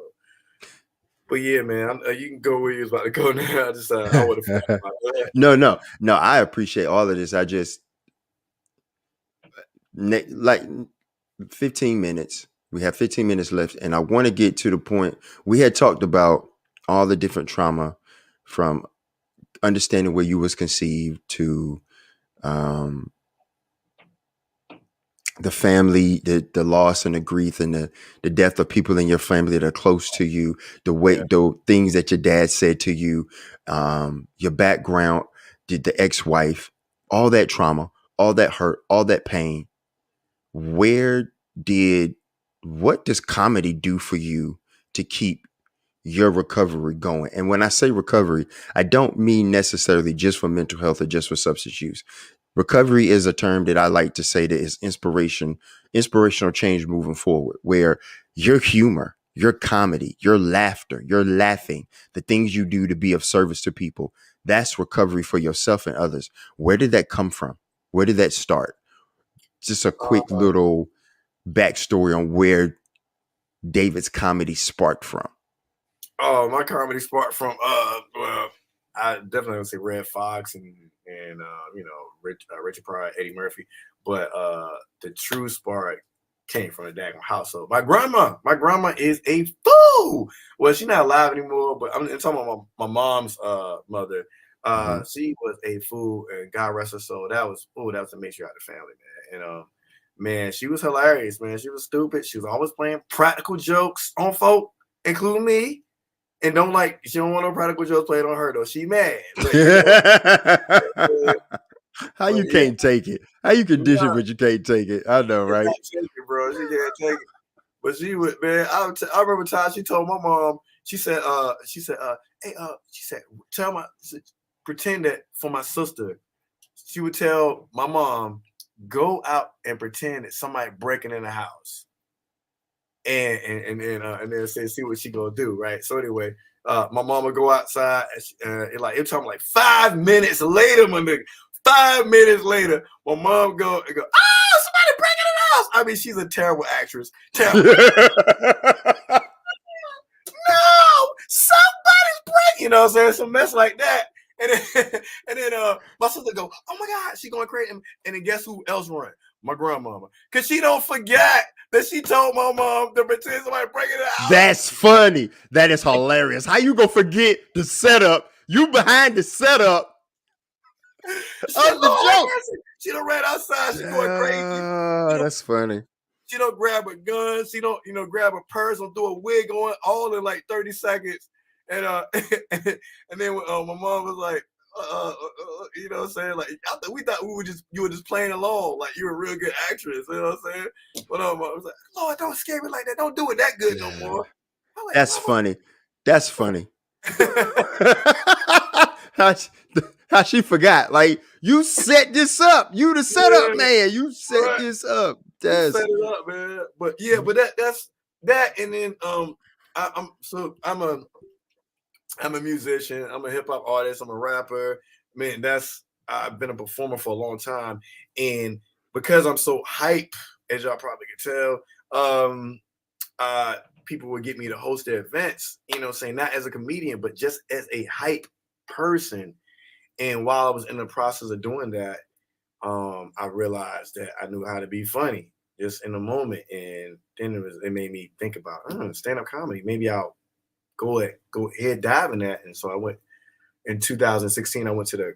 [SPEAKER 2] but yeah, man, you can go where you was about to go now. I just I would have forgot about that.
[SPEAKER 1] No. I appreciate all of this. I just like 15 minutes. We have 15 minutes left, and I want to get to the point. We had talked about all the different trauma, from understanding where you was conceived to um, the family, the loss and the grief and the death of people in your family that are close to you,
[SPEAKER 2] Yeah.
[SPEAKER 1] the things that your dad said to you, your background, the ex-wife, all that trauma, all that hurt, all that pain. Where did what does comedy do for you to keep your recovery going? And when I say recovery, I don't mean necessarily just for mental health or just for substance use. Recovery is a term that I like to say that is inspirational change moving forward, where your humor, your comedy, your laughter, your laughing, the things you do to be of service to people, that's recovery for yourself and others. Where did that come from? Where did that start? Just a quick
[SPEAKER 2] Uh,
[SPEAKER 1] little backstory on where David's comedy sparked from.
[SPEAKER 2] oh, my comedy sparked from well, I definitely would say Red Fox and Richard Pryor, Eddie Murphy, but the true spark came from the daggone household. My grandma is a fool. Well, she's not alive anymore, but I'm talking about my mom's mother.
[SPEAKER 1] Mm-hmm.
[SPEAKER 2] She was a fool, and God rest her soul. That was a matriarch of the family, man. And man, she was hilarious, man. She was stupid. She was always playing practical jokes on folk, including me. And she don't want no practical jokes played on her though. She mad, but
[SPEAKER 1] How
[SPEAKER 2] but
[SPEAKER 1] you
[SPEAKER 2] yeah,
[SPEAKER 1] can't take it? How you can dish it,
[SPEAKER 2] nah,
[SPEAKER 1] but you can't take it? I know,
[SPEAKER 2] she
[SPEAKER 1] right?
[SPEAKER 2] can't take it, bro. She can't take it. But she would, man. I remember time she told my mom. Hey, she said, pretend that for my sister. She would tell my mom, go out and pretend that somebody breaking in the house. And then say see what she gonna do, right? So anyway, my mom would go outside, and it took me like 5 minutes later, my nigga. 5 minutes later, my mom go and go, somebody breaking in the house. I mean, she's a terrible actress. Terrible. No, somebody's breaking. You know what I'm saying? Some mess like that. And then, my sister go, oh my God, she going crazy. And then guess who else run? My grandmama. Because she don't forget that she told my mom to pretend somebody breaking the house.
[SPEAKER 1] That's funny. That is hilarious. How you gonna forget the setup? You behind the setup,
[SPEAKER 2] She said,
[SPEAKER 1] Oh, the
[SPEAKER 2] Lord have
[SPEAKER 1] joke.
[SPEAKER 2] mercy. She done ran outside. She going crazy.
[SPEAKER 1] Ah,
[SPEAKER 2] You know,
[SPEAKER 1] that's funny.
[SPEAKER 2] she don't grab a gun. She don't, grab a purse. Don't throw a wig on. All in like 30 seconds. And and then my mom was like, you know what I'm saying? Like we thought you were just playing along, like you were a real good actress. You know what I'm saying? But mom was like, Lord, don't scare me like that. Don't do it that good no
[SPEAKER 1] Yeah.
[SPEAKER 2] more. I'm like,
[SPEAKER 1] That's funny. That's funny.
[SPEAKER 2] Mama.
[SPEAKER 1] how, she, how she forgot. Like, you set this up. You the setup
[SPEAKER 2] Yeah,
[SPEAKER 1] man. You set
[SPEAKER 2] right.
[SPEAKER 1] this up.
[SPEAKER 2] You set
[SPEAKER 1] That's
[SPEAKER 2] it up, man. But yeah, but that's that. And then I'm a musician. I'm a hip hop artist. I'm a rapper. Man, I've been a performer for a long time, and because I'm so hype, as y'all probably can tell, uh, people would get me to host their events. Saying not as a comedian, but just as a hype person. And while I was in the process of doing that, I realized that I knew how to be funny just in the moment, and then it made me think about stand up comedy. Maybe I'll go ahead dive in that. And so I went in 2016. I went to the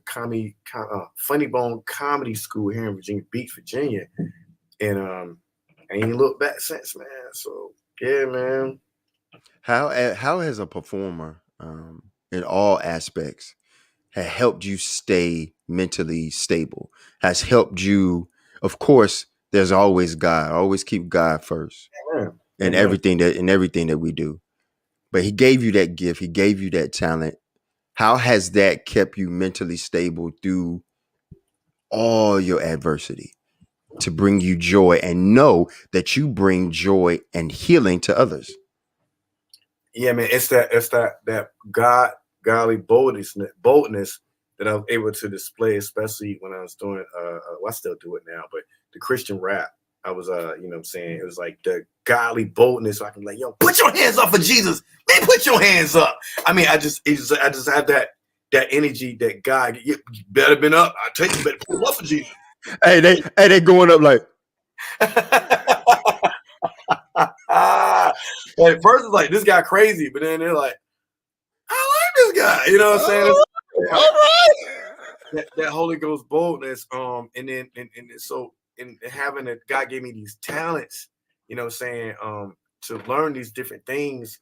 [SPEAKER 2] Funny Bone Comedy School here in Virginia Beach, Virginia, and I ain't looked back since, man. So yeah, man.
[SPEAKER 1] how has a performer in all aspects has helped you stay mentally stable, has helped you, of course, there's always God. Always keep God first
[SPEAKER 2] Amen.
[SPEAKER 1] in
[SPEAKER 2] Amen.
[SPEAKER 1] everything that we do. But he gave you that gift, he gave you that talent. How has that kept you mentally stable through all your adversity to bring you joy and know that you bring joy and healing to others?
[SPEAKER 2] Yeah, man. It's that godly boldness that I was able to display, especially when I was doing well, I still do it now, but the Christian rap. I was you know what I'm saying, it was like the godly boldness. So I can be like, yo, put your hands up for Jesus. Man, put your hands up. I mean, I just have that energy that God, you better been up. I tell you better put them up for Jesus.
[SPEAKER 1] They going up like,
[SPEAKER 2] At first it's like this guy crazy, but then they're like, I like this guy. You know what I'm saying?
[SPEAKER 1] oh, all
[SPEAKER 2] Like
[SPEAKER 1] right.
[SPEAKER 2] that Holy Ghost boldness. And then and so in having that, God gave me these talents. You know what I'm saying? To learn these different things.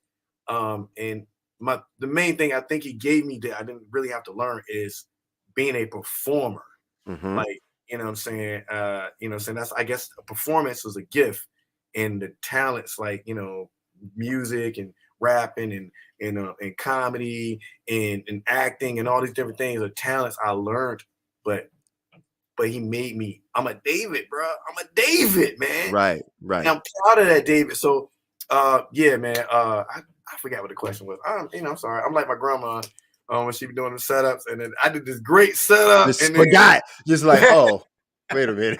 [SPEAKER 2] And the main thing I think He gave me that I didn't really have to learn is being a performer.
[SPEAKER 1] Mm-hmm.
[SPEAKER 2] Like, that's, I guess, a performance is a gift, and the talents like, music and rapping and comedy and acting and all these different things are talents I learned, but he made me. I'm a David, bro. I'm a David, man.
[SPEAKER 1] Right,
[SPEAKER 2] And
[SPEAKER 1] right.
[SPEAKER 2] I'm proud of that, David. So yeah, man. I forgot what the question was. I'm sorry. I'm like my grandma when she be doing the setups, and then I did this great setup,
[SPEAKER 1] Just
[SPEAKER 2] and then
[SPEAKER 1] forgot. Just like, oh, wait a minute.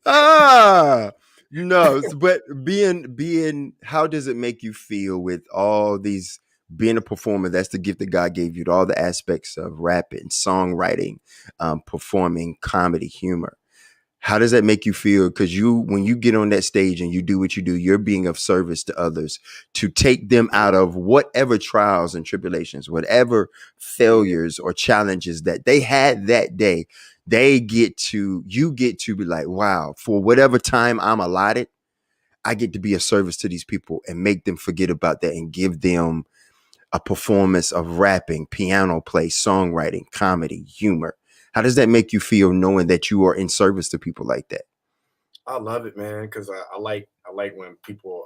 [SPEAKER 1] ah, but being, how does it make you feel with all these, being a performer? That's the gift that God gave you, to all the aspects of rapping, songwriting, performing, comedy, humor. How does that make you feel? Because when you get on that stage and you do what you do, you're being of service to others to take them out of whatever trials and tribulations, whatever
[SPEAKER 2] yeah,
[SPEAKER 1] failures or challenges that they had that day. You get to be like, wow, for whatever time I'm allotted, I get to be of service to these people and make them forget about that and give them a performance of rapping, piano play, songwriting, comedy, humor. How does that make you feel knowing that you are in service to people like that?
[SPEAKER 2] I love it, man, because I like when people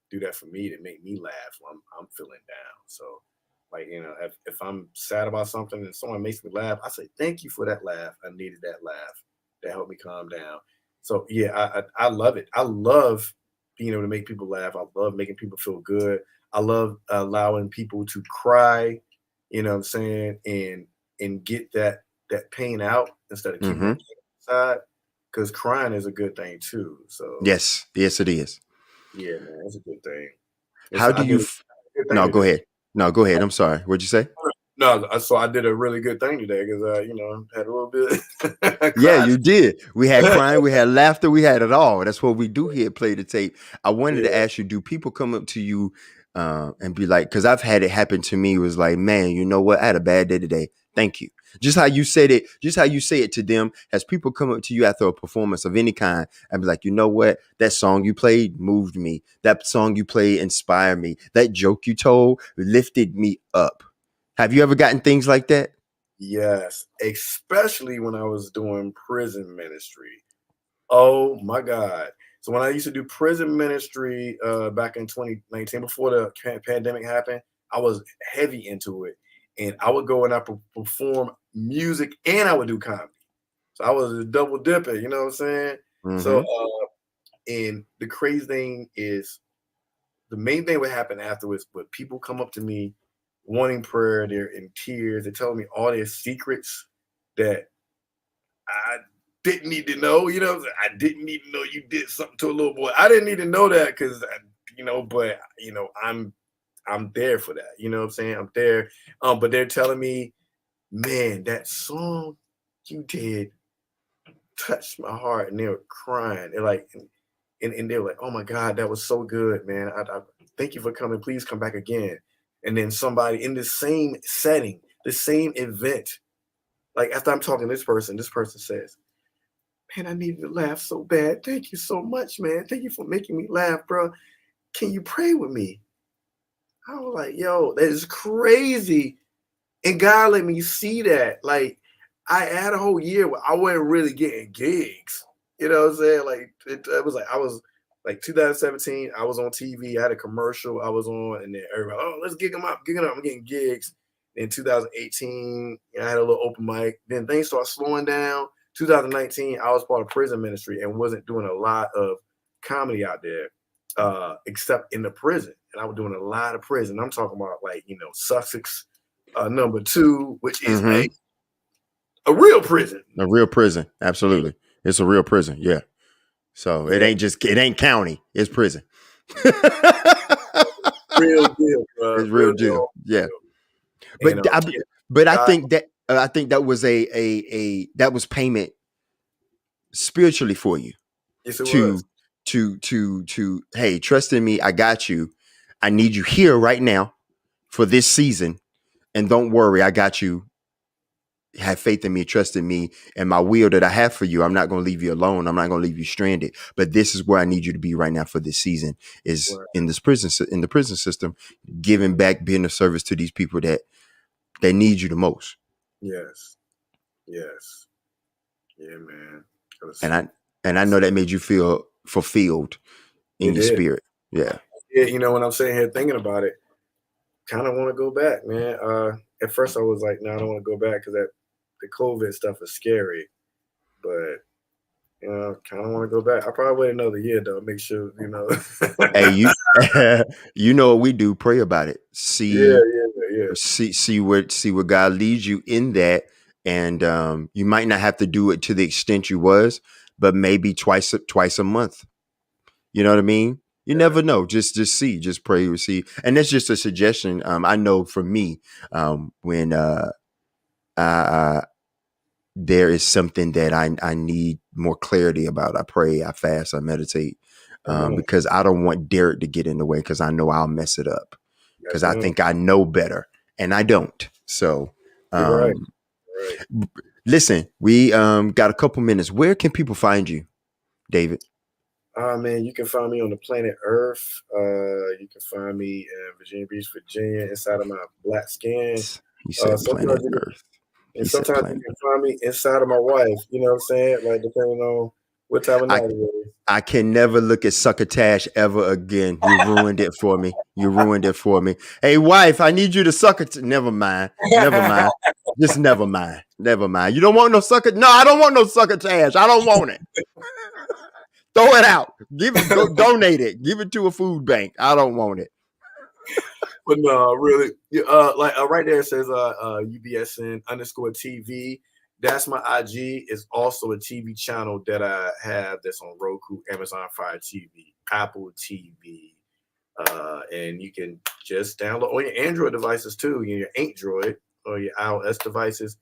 [SPEAKER 2] do that for me to make me laugh when I'm feeling down. So, like, if I'm sad about something and someone makes me laugh, I say thank you for that laugh. I needed that laugh that helped me calm down. So yeah, I love it. I love being able to make people laugh. I love making people feel good. I love allowing people to cry. You know what I'm saying, and get that pain out instead of keeping
[SPEAKER 1] Mm-hmm.
[SPEAKER 2] that pain inside, because crying is a good thing too. So
[SPEAKER 1] Yes, yes, it is.
[SPEAKER 2] yeah, man, it's a good thing. It's
[SPEAKER 1] How do
[SPEAKER 2] I
[SPEAKER 1] you?
[SPEAKER 2] did a good thing
[SPEAKER 1] No, go
[SPEAKER 2] today.
[SPEAKER 1] ahead. No, go ahead. I'm sorry. What'd you say?
[SPEAKER 2] No, so I did a really good thing today because had a little bit
[SPEAKER 1] Yeah,
[SPEAKER 2] cried.
[SPEAKER 1] you did. We had crying, we had laughter, we had it all. That's what we do here at Play the Tape. I wanted to
[SPEAKER 2] Yeah.
[SPEAKER 1] ask you, do people come up to you and be like, because I've had it happen to me. It was like, man, you know what? I had a bad day today. Thank you. Just how you said it, just how you say it to them, as people come up to you after a performance of any kind and be like, you know what? That song you played moved me. That song you played inspired me. That joke you told lifted me up. Have you ever gotten things like that?
[SPEAKER 2] Yes, especially when I was doing prison ministry. Oh my God. So when I used to do prison ministry back in 2019, before the pandemic happened, I was heavy into it. And I would go and I perform music and I would do comedy. So I was a double dipper, you know what I'm saying? So,
[SPEAKER 1] Mm-hmm.
[SPEAKER 2] and the crazy thing is, the main thing would happen afterwards, but people come up to me wanting prayer, they're in tears, they're telling me all their secrets that I didn't need to know. You know what I'm saying? I didn't need to know you did something to a little boy. I didn't need to know that because, but I'm there for that. You know what I'm saying? I'm there. But they're telling me, man, that song you did touched my heart, and they were crying. They're like, and they were like, oh my God, that was so good, man. I thank you for coming. Please come back again. And then somebody in the same setting, the same event, like after I'm talking to this person says, man, I needed to laugh so bad. Thank you so much, man. Thank you for making me laugh, bro. Can you pray with me? I was like, yo, that is crazy. And God let me see that. Like, I had a whole year where I wasn't really getting gigs. You know what I'm saying? Like, it was like, I was like 2017, I was on TV. I had a commercial I was on, and then everybody, oh, let's gig them up, gigging up. I'm getting gigs. In 2018, I had a little open mic. Then things started slowing down. 2019, I was part of prison ministry and wasn't doing a lot of comedy out there, except in the prison. And I was doing a lot of prison. I'm talking about like, Sussex, number 2, which is
[SPEAKER 1] Mm-hmm.
[SPEAKER 2] a real prison.
[SPEAKER 1] A real prison. Absolutely. It's a real prison. Yeah. So
[SPEAKER 2] Yeah,
[SPEAKER 1] it ain't county. It's prison.
[SPEAKER 2] real deal, bro.
[SPEAKER 1] It's real
[SPEAKER 2] Real
[SPEAKER 1] deal.
[SPEAKER 2] deal.
[SPEAKER 1] Yeah.
[SPEAKER 2] And
[SPEAKER 1] But
[SPEAKER 2] yeah,
[SPEAKER 1] but
[SPEAKER 2] God,
[SPEAKER 1] I think that was a that was payment spiritually for you
[SPEAKER 2] yes, it was.
[SPEAKER 1] to hey, trust in me. I got you. I need you here right now for this season, and don't worry, I got you. Have faith in me, trust in me, and my will that I have for you. I'm not going to leave you alone. I'm not going to leave you stranded. But this is where I need you to be right now for this season. Is
[SPEAKER 2] Right.
[SPEAKER 1] in in the prison system, giving back, being of service to these people that need you the most.
[SPEAKER 2] Yes. Yes. Yeah, man. It
[SPEAKER 1] And
[SPEAKER 2] was,
[SPEAKER 1] I know that made you feel fulfilled in
[SPEAKER 2] it
[SPEAKER 1] your
[SPEAKER 2] did.
[SPEAKER 1] spirit. Yeah.
[SPEAKER 2] Yeah, when I'm sitting here thinking about it, kind of want to go back, man. At first I was like, no, I don't want to go back because that the COVID stuff is scary. But kind of want to go back. I probably wait another year though. Make sure
[SPEAKER 1] Hey, you you know what we do? Pray about it.
[SPEAKER 2] Yeah, yeah, yeah.
[SPEAKER 1] See where God leads you in that, and you might not have to do it to the extent you was, but maybe twice a month. You know what I mean? You
[SPEAKER 2] Yeah.
[SPEAKER 1] never know. Just see, just pray, receive, and that's just a suggestion. I know for me, when I there is something that I need more clarity about. I pray, I fast, I meditate,
[SPEAKER 2] Amen.
[SPEAKER 1] because I don't want Derek to get in the way because I know I'll mess it up because
[SPEAKER 2] Yes,
[SPEAKER 1] I
[SPEAKER 2] ma'am.
[SPEAKER 1] think I know better and I don't. So,
[SPEAKER 2] You're right.
[SPEAKER 1] um,
[SPEAKER 2] Right.
[SPEAKER 1] listen, we got a couple minutes. Where can people find you, David?
[SPEAKER 2] Man, you can find me on the planet Earth. You can find me in Virginia Beach, Virginia, inside of my black skin.
[SPEAKER 1] He said
[SPEAKER 2] Sometimes
[SPEAKER 1] planet
[SPEAKER 2] you can,
[SPEAKER 1] Earth.
[SPEAKER 2] and
[SPEAKER 1] He said
[SPEAKER 2] sometimes you
[SPEAKER 1] planet.
[SPEAKER 2] can find me inside of my wife. You know what I'm saying? Like depending on what time of
[SPEAKER 1] I
[SPEAKER 2] night it is.
[SPEAKER 1] I can never look at Succotash ever again. You ruined it for me. You ruined it for me. Hey, wife, I need you to suck it. Never mind. Never mind. Just never mind. Never mind. You don't want no sucker? No, I don't want no Succotash. I don't want it. Throw it out. Give it. Go donate it. Give it to a food bank. I don't want it.
[SPEAKER 2] But no, really, like right there it says UBSN underscore TV. That's my IG. It's also a TV channel that I have that's on Roku, Amazon Fire TV, Apple TV, and you can just download on your Android devices too, your Android or your iOS devices.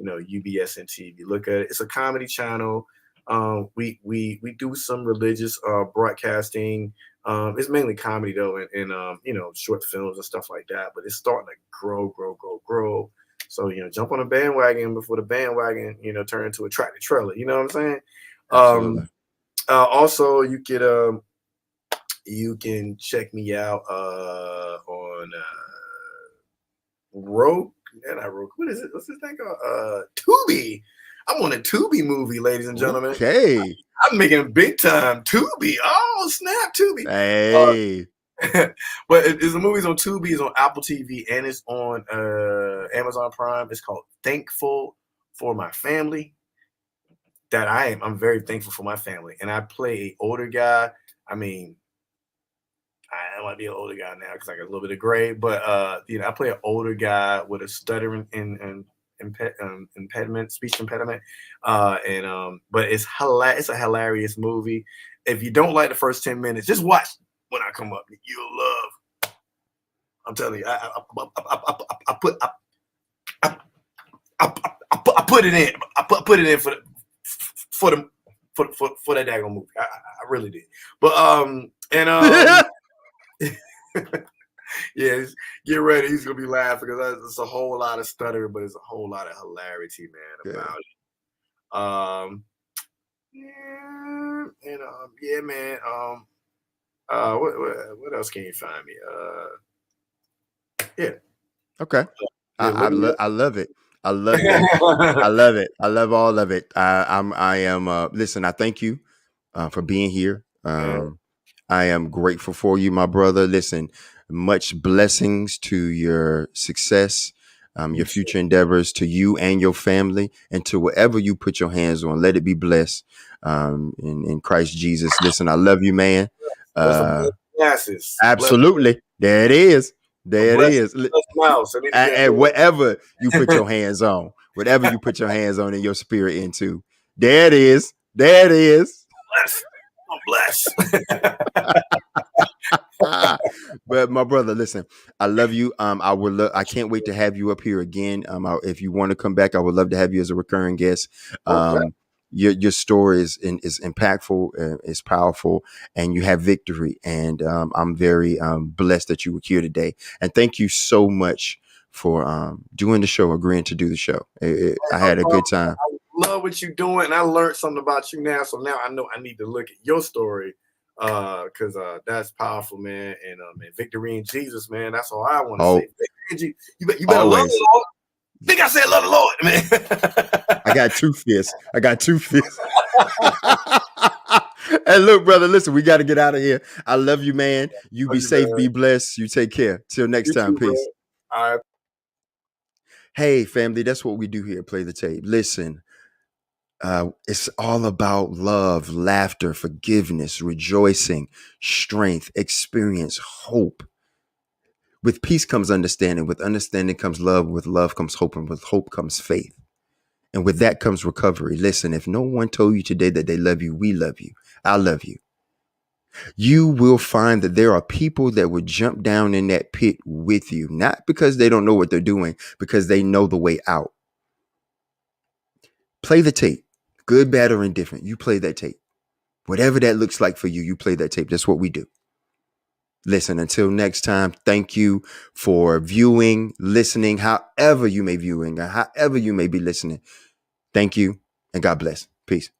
[SPEAKER 2] UBSN TV. Look at it. It's a comedy channel. We do some religious broadcasting. It's mainly comedy though, and short films and stuff like that. But it's starting to grow. So jump on a bandwagon before the bandwagon turn into a tractor trailer. You know what I'm saying?
[SPEAKER 1] Absolutely.
[SPEAKER 2] Also, you can check me out on Roku. Not Roku. What is it? What's this thing called? Tubi. I'm on a Tubi movie, ladies and gentlemen.
[SPEAKER 1] Okay.
[SPEAKER 2] I'm making big time Tubi. Oh snap, Tubi.
[SPEAKER 1] Hey.
[SPEAKER 2] But it's the movie's on Tubi, it's on Apple TV, and it's on Amazon Prime. It's called Thankful for My Family. I'm very thankful for my family, and I play a older guy. I mean, I might be an older guy now because I got a little bit of gray, but I play an older guy with a stuttering and impediment, speech impediment, but it's a hilarious movie. If you don't like the first 10 minutes, just watch when I come up. You'll love. I'm telling you, I put it in. I put it in for that daggone movie. I really did. But yeah, get ready. He's gonna be laughing because it's a whole lot of stuttering, but it's a whole lot of hilarity, man, about it. Yeah, and yeah, man. What else can you find me? Yeah.
[SPEAKER 1] Okay.
[SPEAKER 2] Yeah,
[SPEAKER 1] I love it. I love that. I love it. I love all of it. I am listen, I thank you for being here. I am grateful for you, my brother. Listen, much blessings to your success, your future endeavors, to you and your family, and to whatever you put your hands on. Let it be blessed in Christ Jesus. Listen, I love you, man. Absolutely. There it is. There it is. And whatever you put your hands on, whatever you put your hands on in your spirit into, there it is. There it is.
[SPEAKER 2] I'm
[SPEAKER 1] blessed. But my brother, listen, I love you. I can't wait to have you up here again. If you want to come back, I would love to have you as a recurring guest. Your story is impactful, is powerful, and you have victory. And I'm very blessed that you were here today. And thank you so much for doing the show, agreeing to do the show. I had a good time.
[SPEAKER 2] I love what you're doing, and I learned something about you now. So now I know I need to look at your story because that's powerful, man. And man, victory in Jesus, man. That's all I want to say. Victory in Jesus. You better love the Lord. Think I said love the Lord, man.
[SPEAKER 1] I got two fists. Hey, look, brother, listen, we got to get out of here. I love you, man. You be safe, be blessed. You take care. Till next time. Peace.
[SPEAKER 2] All right.
[SPEAKER 1] Hey, family, that's what we do here. Play the tape. Listen, it's all about love, laughter, forgiveness, rejoicing, strength, experience, hope. With peace comes understanding. With understanding comes love. With love comes hope. And with hope comes faith. And with that comes recovery. Listen, if no one told you today that they love you, we love you. I love you. You will find that there are people that would jump down in that pit with you, not because they don't know what they're doing, because they know the way out. Play the tape, good, bad, or indifferent. You play that tape. Whatever that looks like for you, you play that tape. That's what we do. Listen, until next time, thank you for viewing, listening, however you may be viewing, or however you may be listening. Thank you, and God bless. Peace.